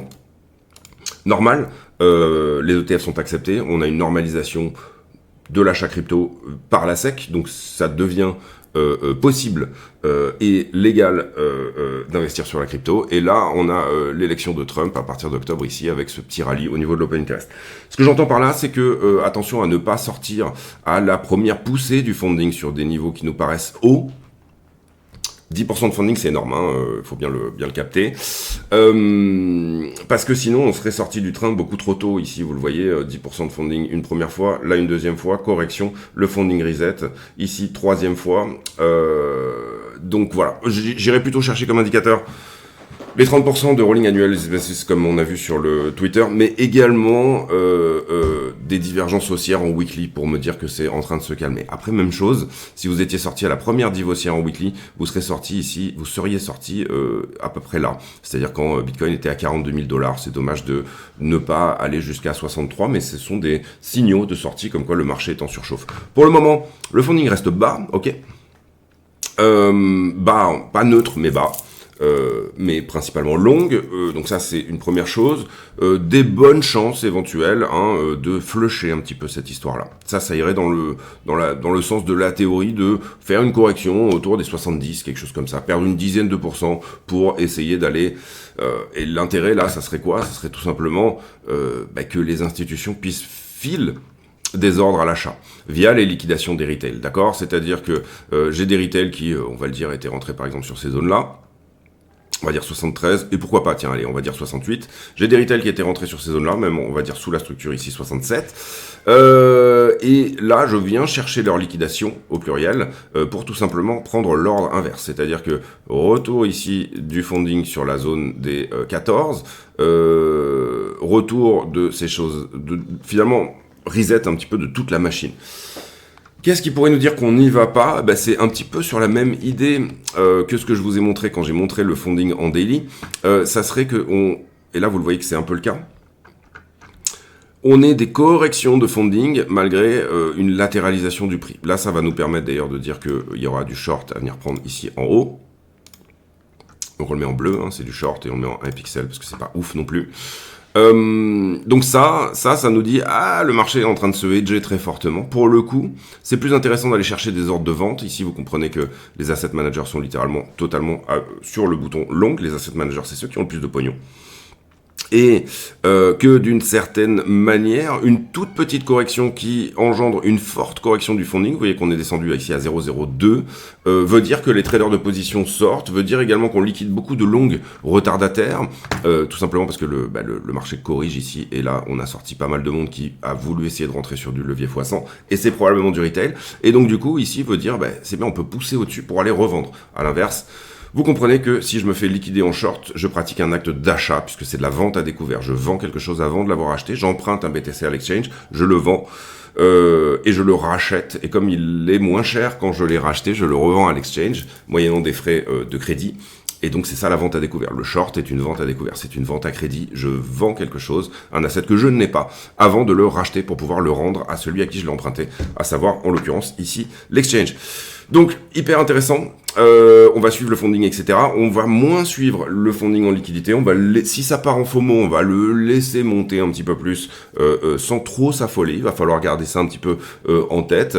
Normal, les ETF sont acceptés, on a une normalisation de l'achat crypto par la SEC, donc ça devient possible et légal d'investir sur la crypto. Et là, on a l'élection de Trump à partir d'octobre ici avec ce petit rallye au niveau de l'open interest. Ce que j'entends par là, c'est que attention à ne pas sortir à la première poussée du funding sur des niveaux qui nous paraissent hauts. 10% de funding, c'est énorme, faut bien le capter. Parce que sinon, on serait sorti du train beaucoup trop tôt. Ici, vous le voyez, 10% de funding une première fois, là une deuxième fois, correction, le funding reset. Ici, troisième fois. Donc voilà, j'irais plutôt chercher comme indicateur les 30% de rolling annual basis, comme on a vu sur le Twitter, mais également des divergences haussières en weekly pour me dire que c'est en train de se calmer. Après, même chose, si vous étiez sorti à la première div haussière en weekly, vous seriez sorti à peu près là. C'est-à-dire quand Bitcoin était à 42 000 $. C'est dommage de ne pas aller jusqu'à 63, mais ce sont des signaux de sortie comme quoi le marché est en surchauffe. Pour le moment, le funding reste bas, ok. Bas, pas neutre, mais bas. Mais principalement longue, donc ça c'est une première chose, des bonnes chances éventuelles de flusher un petit peu cette histoire-là. Ça irait dans le sens de la théorie de faire une correction autour des 70, quelque chose comme ça, perdre une dizaine de pourcents pour essayer d'aller... et l'intérêt là, ça serait quoi? Ça serait tout simplement que les institutions puissent filer des ordres à l'achat via les liquidations des retails, d'accord? C'est-à-dire que j'ai des retails qui, on va le dire, étaient rentrés par exemple sur ces zones-là, on va dire 73, et pourquoi pas, tiens, allez, on va dire 68. J'ai des retails qui étaient rentrés sur ces zones-là, même on va dire sous la structure ici 67. Et là, je viens chercher leur liquidation, au pluriel, pour tout simplement prendre l'ordre inverse. C'est-à-dire que retour ici du funding sur la zone des 14, retour de ces choses, finalement, reset un petit peu de toute la machine. Qu'est-ce qui pourrait nous dire qu'on n'y va pas? C'est un petit peu sur la même idée que ce que je vous ai montré quand j'ai montré le funding en daily. Ça serait que et là vous le voyez que c'est un peu le cas, on ait des corrections de funding malgré une latéralisation du prix. Là ça va nous permettre d'ailleurs de dire qu'il y aura du short à venir prendre ici en haut. Donc on le met en bleu, c'est du short, et on le met en 1 pixel parce que c'est pas ouf non plus. Donc ça nous dit le marché est en train de se hedger très fortement. Pour le coup, c'est plus intéressant d'aller chercher des ordres de vente. Ici, vous comprenez que les asset managers sont littéralement totalement sur le bouton long. Les asset managers, c'est ceux qui ont le plus de pognon. Et que d'une certaine manière, une toute petite correction qui engendre une forte correction du funding, vous voyez qu'on est descendu ici à 0,02, veut dire que les traders de position sortent, veut dire également qu'on liquide beaucoup de longues retardataires, tout simplement parce que le marché corrige ici, et là on a sorti pas mal de monde qui a voulu essayer de rentrer sur du levier x100, et c'est probablement du retail, et donc du coup ici veut dire, c'est bien, on peut pousser au-dessus pour aller revendre. À l'inverse, vous comprenez que si je me fais liquider en short, je pratique un acte d'achat, puisque c'est de la vente à découvert. Je vends quelque chose avant de l'avoir acheté, j'emprunte un BTC à l'exchange, je le vends, et je le rachète. Et comme il est moins cher quand je l'ai racheté, je le revends à l'exchange, moyennant des frais de crédit. Et donc c'est ça la vente à découvert. Le short est une vente à découvert, c'est une vente à crédit. Je vends quelque chose, un asset que je n'ai pas, avant de le racheter pour pouvoir le rendre à celui à qui je l'ai emprunté, à savoir en l'occurrence ici l'exchange. Donc hyper intéressant. On va suivre le funding, etc. On va moins suivre le funding en liquidité. On va si ça part en FOMO, on va le laisser monter un petit peu plus sans trop s'affoler. Il va falloir garder ça un petit peu en tête.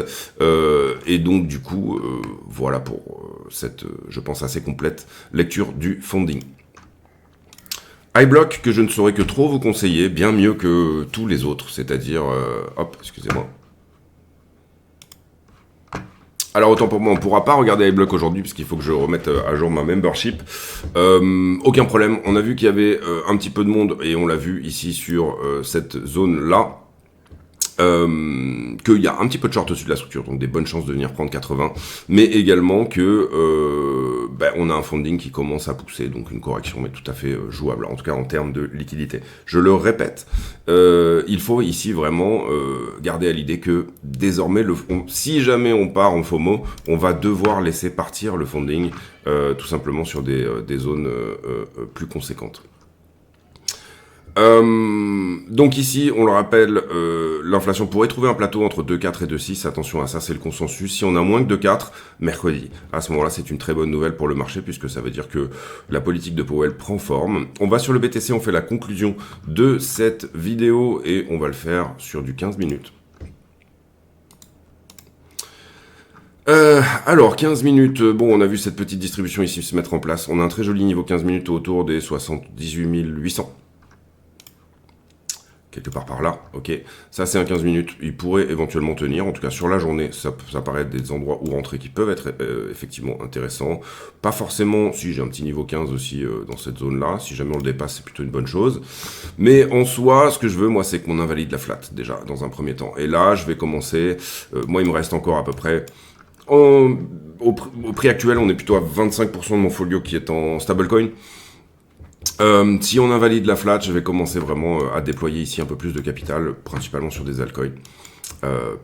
Et donc du coup, voilà pour cette, je pense, assez complète lecture du funding. iBlock que je ne saurais que trop vous conseiller, bien mieux que tous les autres. C'est-à-dire, excusez-moi. Alors autant pour moi, on ne pourra pas regarder iBlock aujourd'hui puisqu'il faut que je remette à jour ma membership. Aucun problème, on a vu qu'il y avait un petit peu de monde et on l'a vu ici sur cette zone-là. qu'il y a un petit peu de short au-dessus de la structure, donc des bonnes chances de venir prendre 80, mais également que on a un funding qui commence à pousser, donc une correction est tout à fait jouable, en tout cas en termes de liquidité. Je le répète, il faut ici vraiment garder à l'idée que désormais, si jamais on part en FOMO, on va devoir laisser partir le funding tout simplement sur des zones plus conséquentes. Donc ici, on le rappelle, l'inflation pourrait trouver un plateau entre 2,4 et 2,6. Attention à ça, c'est le consensus. Si on a moins que 2,4, mercredi, à ce moment-là, c'est une très bonne nouvelle pour le marché puisque ça veut dire que la politique de Powell prend forme. On va sur le BTC, on fait la conclusion de cette vidéo et on va le faire sur du 15 minutes. Alors, 15 minutes, bon, on a vu cette petite distribution ici se mettre en place. On a un très joli niveau 15 minutes autour des 78 800. Quelque part par là, ok. Ça, c'est un 15 minutes. Il pourrait éventuellement tenir. En tout cas, sur la journée, ça paraît être des endroits où rentrer qui peuvent être effectivement intéressants. Pas forcément, si j'ai un petit niveau 15 aussi dans cette zone-là. Si jamais on le dépasse, c'est plutôt une bonne chose. Mais en soi, ce que je veux, moi, c'est qu'on invalide la flat, déjà, dans un premier temps. Et là, je vais commencer. Moi, il me reste encore à peu près... Au prix actuel, on est plutôt à 25% de mon folio qui est en stablecoin. Si on invalide la flat, je vais commencer vraiment à déployer ici un peu plus de capital, principalement sur des altcoins,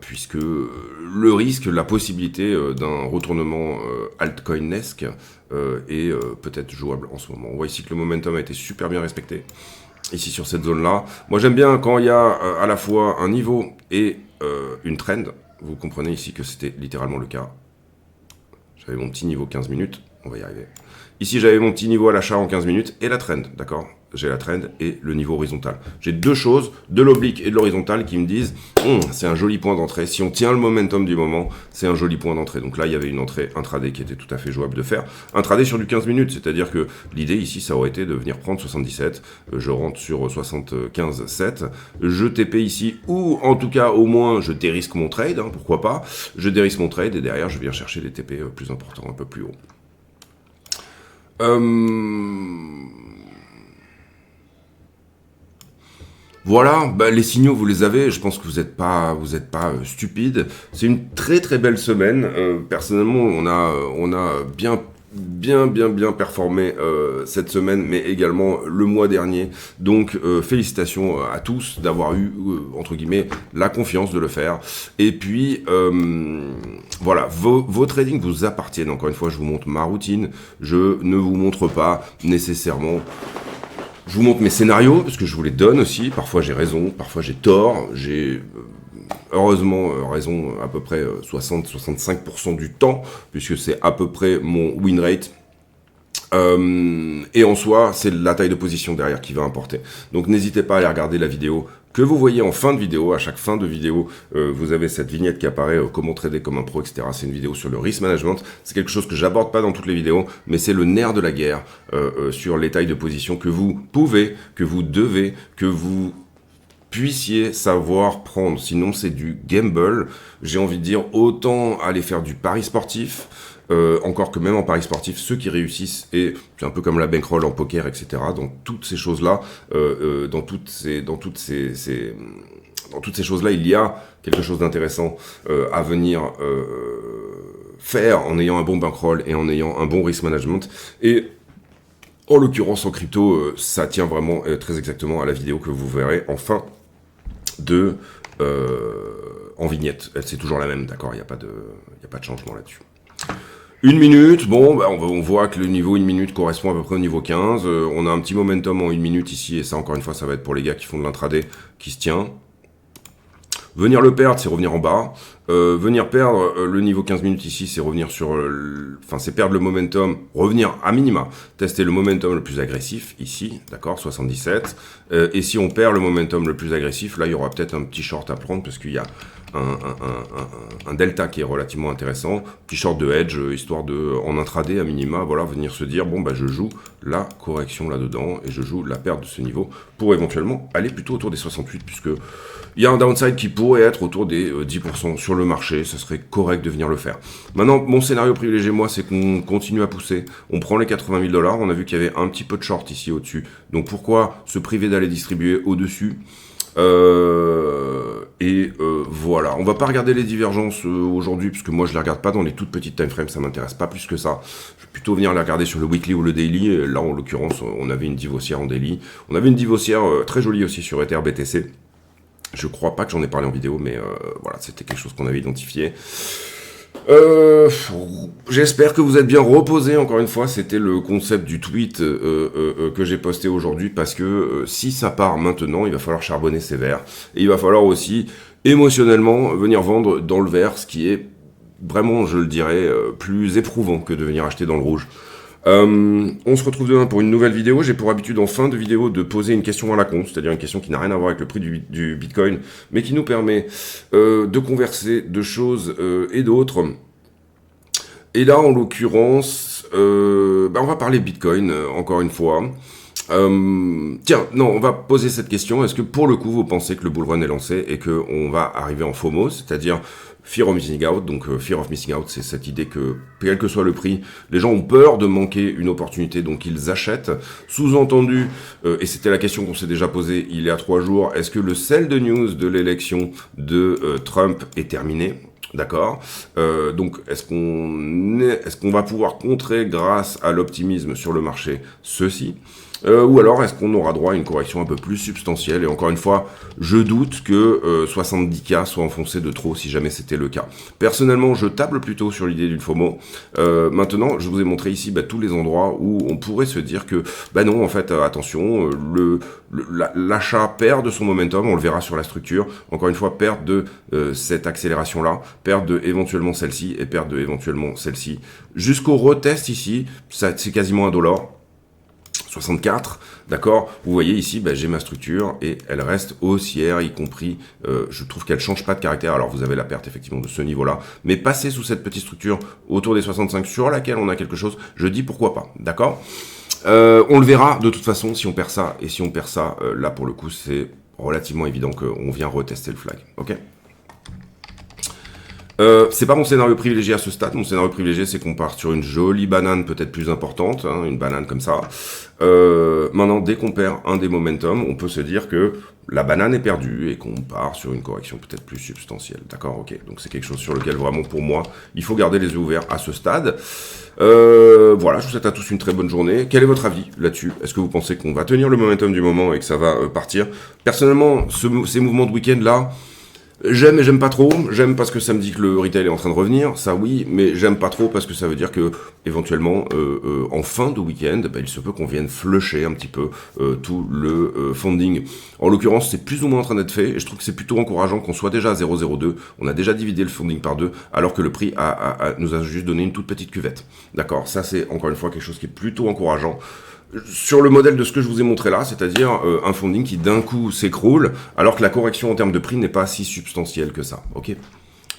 puisque le risque, la possibilité d'un retournement altcoinesque est peut-être jouable en ce moment. On voit ici que le momentum a été super bien respecté, ici sur cette zone-là. Moi j'aime bien quand il y a à la fois un niveau et une trend. Vous comprenez ici que c'était littéralement le cas. J'avais mon petit niveau 15 minutes, on va y arriver. Ici, j'avais mon petit niveau à l'achat en 15 minutes et la trend, d'accord? J'ai la trend et le niveau horizontal. J'ai deux choses, de l'oblique et de l'horizontal, qui me disent c'est un joli point d'entrée. Si on tient le momentum du moment, c'est un joli point d'entrée. Donc là, il y avait une entrée intraday qui était tout à fait jouable de faire. Intraday sur du 15 minutes, c'est-à-dire que l'idée ici, ça aurait été de venir prendre 77. Je rentre sur 75,7. Je TP ici, ou en tout cas, au moins, je dérisque mon trade, pourquoi pas. Je dérisque mon trade et derrière, je viens chercher des TP plus importants, un peu plus haut. Voilà, les signaux vous les avez, je pense que vous êtes pas stupide. C'est une très très belle semaine. Personnellement, on a bien performé cette semaine, mais également le mois dernier. Donc félicitations à tous d'avoir eu entre guillemets la confiance de le faire. Et puis voilà, vos tradings vous appartiennent. Encore une fois, je vous montre ma routine. Je ne vous montre pas nécessairement. Je vous montre mes scénarios, parce que je vous les donne aussi. Parfois j'ai raison, parfois j'ai tort. J'ai heureusement raison à peu près 60-65% du temps, puisque c'est à peu près mon win rate. Et en soi, c'est la taille de position derrière qui va importer. Donc n'hésitez pas à aller regarder la vidéo que vous voyez en fin de vidéo. À chaque fin de vidéo, vous avez cette vignette qui apparaît, comment trader comme un pro, etc. C'est une vidéo sur le risk management. C'est quelque chose que j'aborde pas dans toutes les vidéos, mais c'est le nerf de la guerre sur les tailles de position que vous pouvez, que vous devez, que vous puissiez savoir prendre. Sinon, c'est du gamble. J'ai envie de dire, autant aller faire du pari sportif. Encore que même en paris sportif, ceux qui réussissent, et c'est un peu comme la bankroll en poker, etc., dans toutes ces choses-là, dans toutes ces choses-là, il y a quelque chose d'intéressant à venir faire en ayant un bon bankroll et en ayant un bon risk management. Et en l'occurrence, en crypto, ça tient vraiment très exactement à la vidéo que vous verrez en fin de... en vignette. C'est toujours la même, d'accord, il n'y a pas de changement là-dessus. Une minute, bon, on voit que le niveau 1 minute correspond à peu près au niveau 15. On a un petit momentum en 1 minute ici, et ça, encore une fois, ça va être pour les gars qui font de l'intraday, qui se tient. Venir le perdre, c'est revenir en bas. Venir perdre le niveau 15 minutes ici, c'est revenir sur... c'est perdre le momentum, revenir à minima, tester le momentum le plus agressif, ici, d'accord, 77. Et si on perd le momentum le plus agressif, là, il y aura peut-être un petit short à prendre, parce qu'il y a un delta qui est relativement intéressant, petit short de hedge, histoire de, en intraday à minima, voilà, venir se dire, bon, je joue la correction là-dedans, et je joue la perte de ce niveau, pour éventuellement aller plutôt autour des 68, puisque il y a un downside qui pourrait être autour des 10% sur le marché, ce serait correct de venir le faire. Maintenant, mon scénario privilégié, moi, c'est qu'on continue à pousser, on prend les 80 000 $, on a vu qu'il y avait un petit peu de short ici au-dessus, donc pourquoi se priver d'aller distribuer au-dessus ? Voilà, on va pas regarder les divergences aujourd'hui, parce que moi je les regarde pas dans les toutes petites time frames, ça m'intéresse pas plus que ça. Je vais plutôt venir les regarder sur le weekly ou le daily. Et là, en l'occurrence, on avait une div haussière en daily. On avait une div haussière très jolie aussi sur Ether BTC. Je crois pas que j'en ai parlé en vidéo, mais voilà, c'était quelque chose qu'on avait identifié. J'espère que vous êtes bien reposés. Encore une fois, c'était le concept du tweet que j'ai posté aujourd'hui, parce que si ça part maintenant, il va falloir charbonner sévère, et il va falloir aussi émotionnellement venir vendre dans le vert, ce qui est vraiment, je le dirais, plus éprouvant que de venir acheter dans le rouge. On se retrouve demain pour une nouvelle vidéo. J'ai pour habitude en fin de vidéo de poser une question à la con, c'est-à-dire une question qui n'a rien à voir avec le prix du Bitcoin, mais qui nous permet de converser de choses et d'autres. Et là, en l'occurrence, on va parler Bitcoin, encore une fois. Tiens, non, on va poser cette question. Est-ce que pour le coup, vous pensez que le bull run est lancé et qu'on va arriver en FOMO, c'est-à-dire Fear of Missing Out? Donc Fear of Missing Out, c'est cette idée que, quel que soit le prix, les gens ont peur de manquer une opportunité, donc ils achètent. Sous-entendu, et c'était la question qu'on s'est déjà posée il y a 3 jours, est-ce que le sell de news de l'élection de Trump est terminé? D'accord. Donc, est-ce qu'on va pouvoir contrer grâce à l'optimisme sur le marché ceci? Ou alors est-ce qu'on aura droit à une correction un peu plus substantielle? Et encore une fois, je doute que 70K soit enfoncé de trop si jamais c'était le cas. Personnellement, je table plutôt sur l'idée d'une FOMO. Maintenant, je vous ai montré ici tous les endroits où on pourrait se dire que, non, en fait, attention, l'achat perd de son momentum, on le verra sur la structure. Encore une fois, perd de cette accélération-là, perd de éventuellement celle-ci et perd de éventuellement celle-ci. Jusqu'au retest ici, c'est quasiment $1. 64, d'accord. Vous voyez ici, j'ai ma structure et elle reste haussière, y compris, je trouve qu'elle change pas de caractère. Alors vous avez la perte effectivement de ce niveau-là, mais passer sous cette petite structure autour des 65 sur laquelle on a quelque chose, je dis pourquoi pas, d'accord. On le verra de toute façon si on perd ça, et si on perd ça, là pour le coup c'est relativement évident qu'on vient retester le flag, ok. C'est pas mon scénario privilégié à ce stade. Mon scénario privilégié, c'est qu'on part sur une jolie banane peut-être plus importante, hein, une banane comme ça. Maintenant, dès qu'on perd un des momentum, on peut se dire que la banane est perdue et qu'on part sur une correction peut-être plus substantielle. D'accord, ok. Donc c'est quelque chose sur lequel vraiment, pour moi, il faut garder les yeux ouverts à ce stade. Voilà, je vous souhaite à tous une très bonne journée. Quel est votre avis là-dessus? Est-ce que vous pensez qu'on va tenir le momentum du moment et que ça va partir? Personnellement, ces mouvements de week-end là, j'aime et j'aime pas trop. J'aime parce que ça me dit que le retail est en train de revenir, ça oui, mais j'aime pas trop parce que ça veut dire que éventuellement en fin de week-end, il se peut qu'on vienne flusher un petit peu tout le funding. En l'occurrence, c'est plus ou moins en train d'être fait et je trouve que c'est plutôt encourageant qu'on soit déjà à 0,02. On a déjà divisé le funding par 2 alors que le prix nous a juste donné une toute petite cuvette. D'accord, ça c'est encore une fois quelque chose qui est plutôt encourageant. Sur le modèle de ce que je vous ai montré là, c'est-à-dire un funding qui d'un coup s'écroule, alors que la correction en termes de prix n'est pas si substantielle que ça, ok?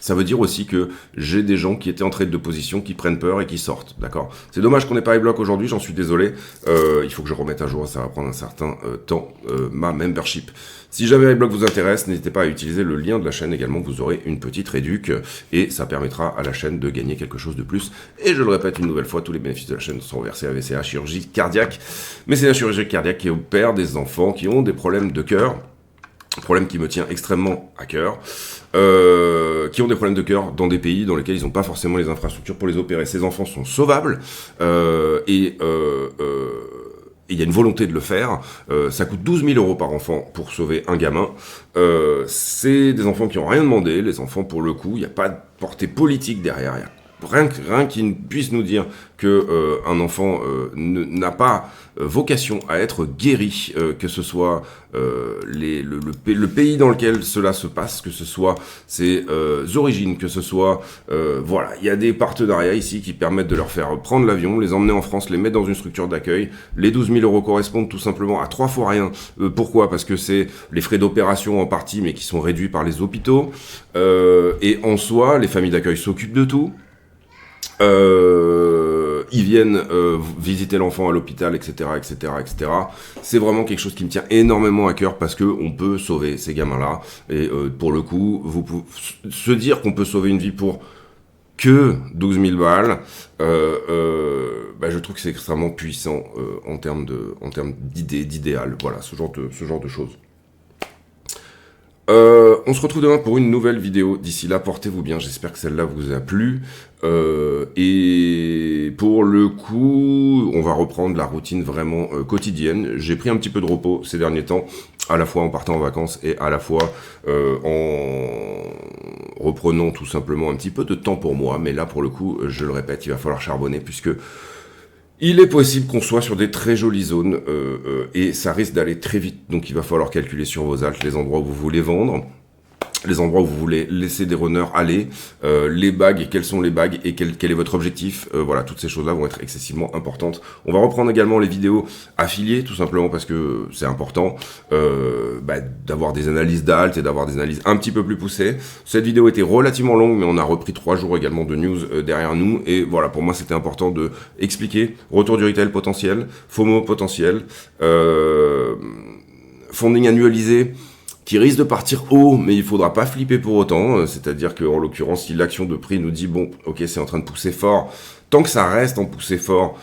Ça veut dire aussi que j'ai des gens qui étaient en trade de position, qui prennent peur et qui sortent, d'accord? C'est dommage qu'on n'ait pas iBlock aujourd'hui, j'en suis désolé. Il faut que je remette à jour, ça va prendre un certain temps, ma membership. Si jamais iBlock vous intéresse, n'hésitez pas à utiliser le lien de la chaîne également, vous aurez une petite réduc et ça permettra à la chaîne de gagner quelque chose de plus. Et je le répète une nouvelle fois, tous les bénéfices de la chaîne sont versés à VCA chirurgie cardiaque. Mais c'est la chirurgie cardiaque qui opère des enfants qui ont des problèmes de cœur. Problème qui me tient extrêmement à cœur, qui ont des problèmes de cœur dans des pays dans lesquels ils n'ont pas forcément les infrastructures pour les opérer. Ces enfants sont sauvables et il y a une volonté de le faire. Ça coûte 12 000 € par enfant pour sauver un gamin. C'est des enfants qui n'ont rien demandé. Les enfants, pour le coup, il n'y a pas de portée politique derrière. Il y a rien qui puisse nous dire que un enfant n'a pas vocation à être guéri, que ce soit le pays dans lequel cela se passe, que ce soit ses origines, que ce soit voilà, il y a des partenariats ici qui permettent de leur faire prendre l'avion, les emmener en France, les mettre dans une structure d'accueil. Les 12 000 € correspondent tout simplement à 3 fois rien. Pourquoi? Parce que c'est les frais d'opération en partie, mais qui sont réduits par les hôpitaux. Et en soi, les familles d'accueil s'occupent de tout. Ils viennent visiter l'enfant à l'hôpital, etc., etc., etc. C'est vraiment quelque chose qui me tient énormément à cœur parce que on peut sauver ces gamins-là. Et pour le coup, vous pouvez se dire qu'on peut sauver une vie pour que 12 000 balles. Je trouve que c'est extrêmement puissant en termes d'idéal. Voilà, ce genre de choses. On se retrouve demain pour une nouvelle vidéo. D'ici là, portez-vous bien. J'espère que celle-là vous a plu. Et pour le coup, on va reprendre la routine vraiment quotidienne. J'ai pris un petit peu de repos ces derniers temps, à la fois en partant en vacances et à la fois en reprenant tout simplement un petit peu de temps pour moi. Mais là, pour le coup, je le répète, il va falloir charbonner puisque il est possible qu'on soit sur des très jolies zones et ça risque d'aller très vite. Donc il va falloir calculer sur vos haltes les endroits où vous voulez vendre, les endroits où vous voulez laisser des runners aller, les bagues, quelles sont les bagues et quel est votre objectif. Voilà, toutes ces choses-là vont être excessivement importantes. On va reprendre également les vidéos affiliées, tout simplement parce que c'est important d'avoir des analyses d'alt et d'avoir des analyses un petit peu plus poussées. Cette vidéo était relativement longue, mais on a repris 3 jours également de news derrière nous. Et voilà, pour moi, c'était important de expliquer retour du retail potentiel, FOMO potentiel, funding annualisé, qui risque de partir haut, mais il faudra pas flipper pour autant, c'est-à-dire qu'en l'occurrence, si l'action de prix nous dit, bon, ok, c'est en train de pousser fort, tant que ça reste en poussée fort,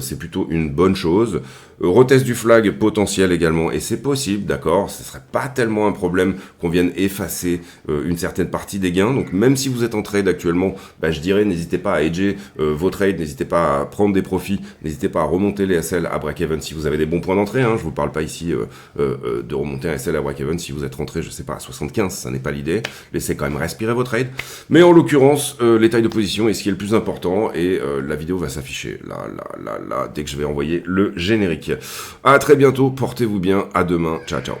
c'est plutôt une bonne chose. Retest du flag potentiel également, et c'est possible, d'accord, ce serait pas tellement un problème qu'on vienne effacer une certaine partie des gains, donc même si vous êtes en trade actuellement, je dirais, n'hésitez pas à hedger vos trades, n'hésitez pas à prendre des profits, n'hésitez pas à remonter les SL à break-even si vous avez des bons points d'entrée, je vous parle pas ici de remonter un SL à break-even si vous êtes rentré, je sais pas, à 75, ça n'est pas l'idée, laissez quand même respirer vos trades, mais en l'occurrence, les tailles de position est ce qui est le plus important, et la vidéo va s'afficher, là, dès que je vais envoyer le générique. À très bientôt, portez-vous bien, à demain, ciao ciao.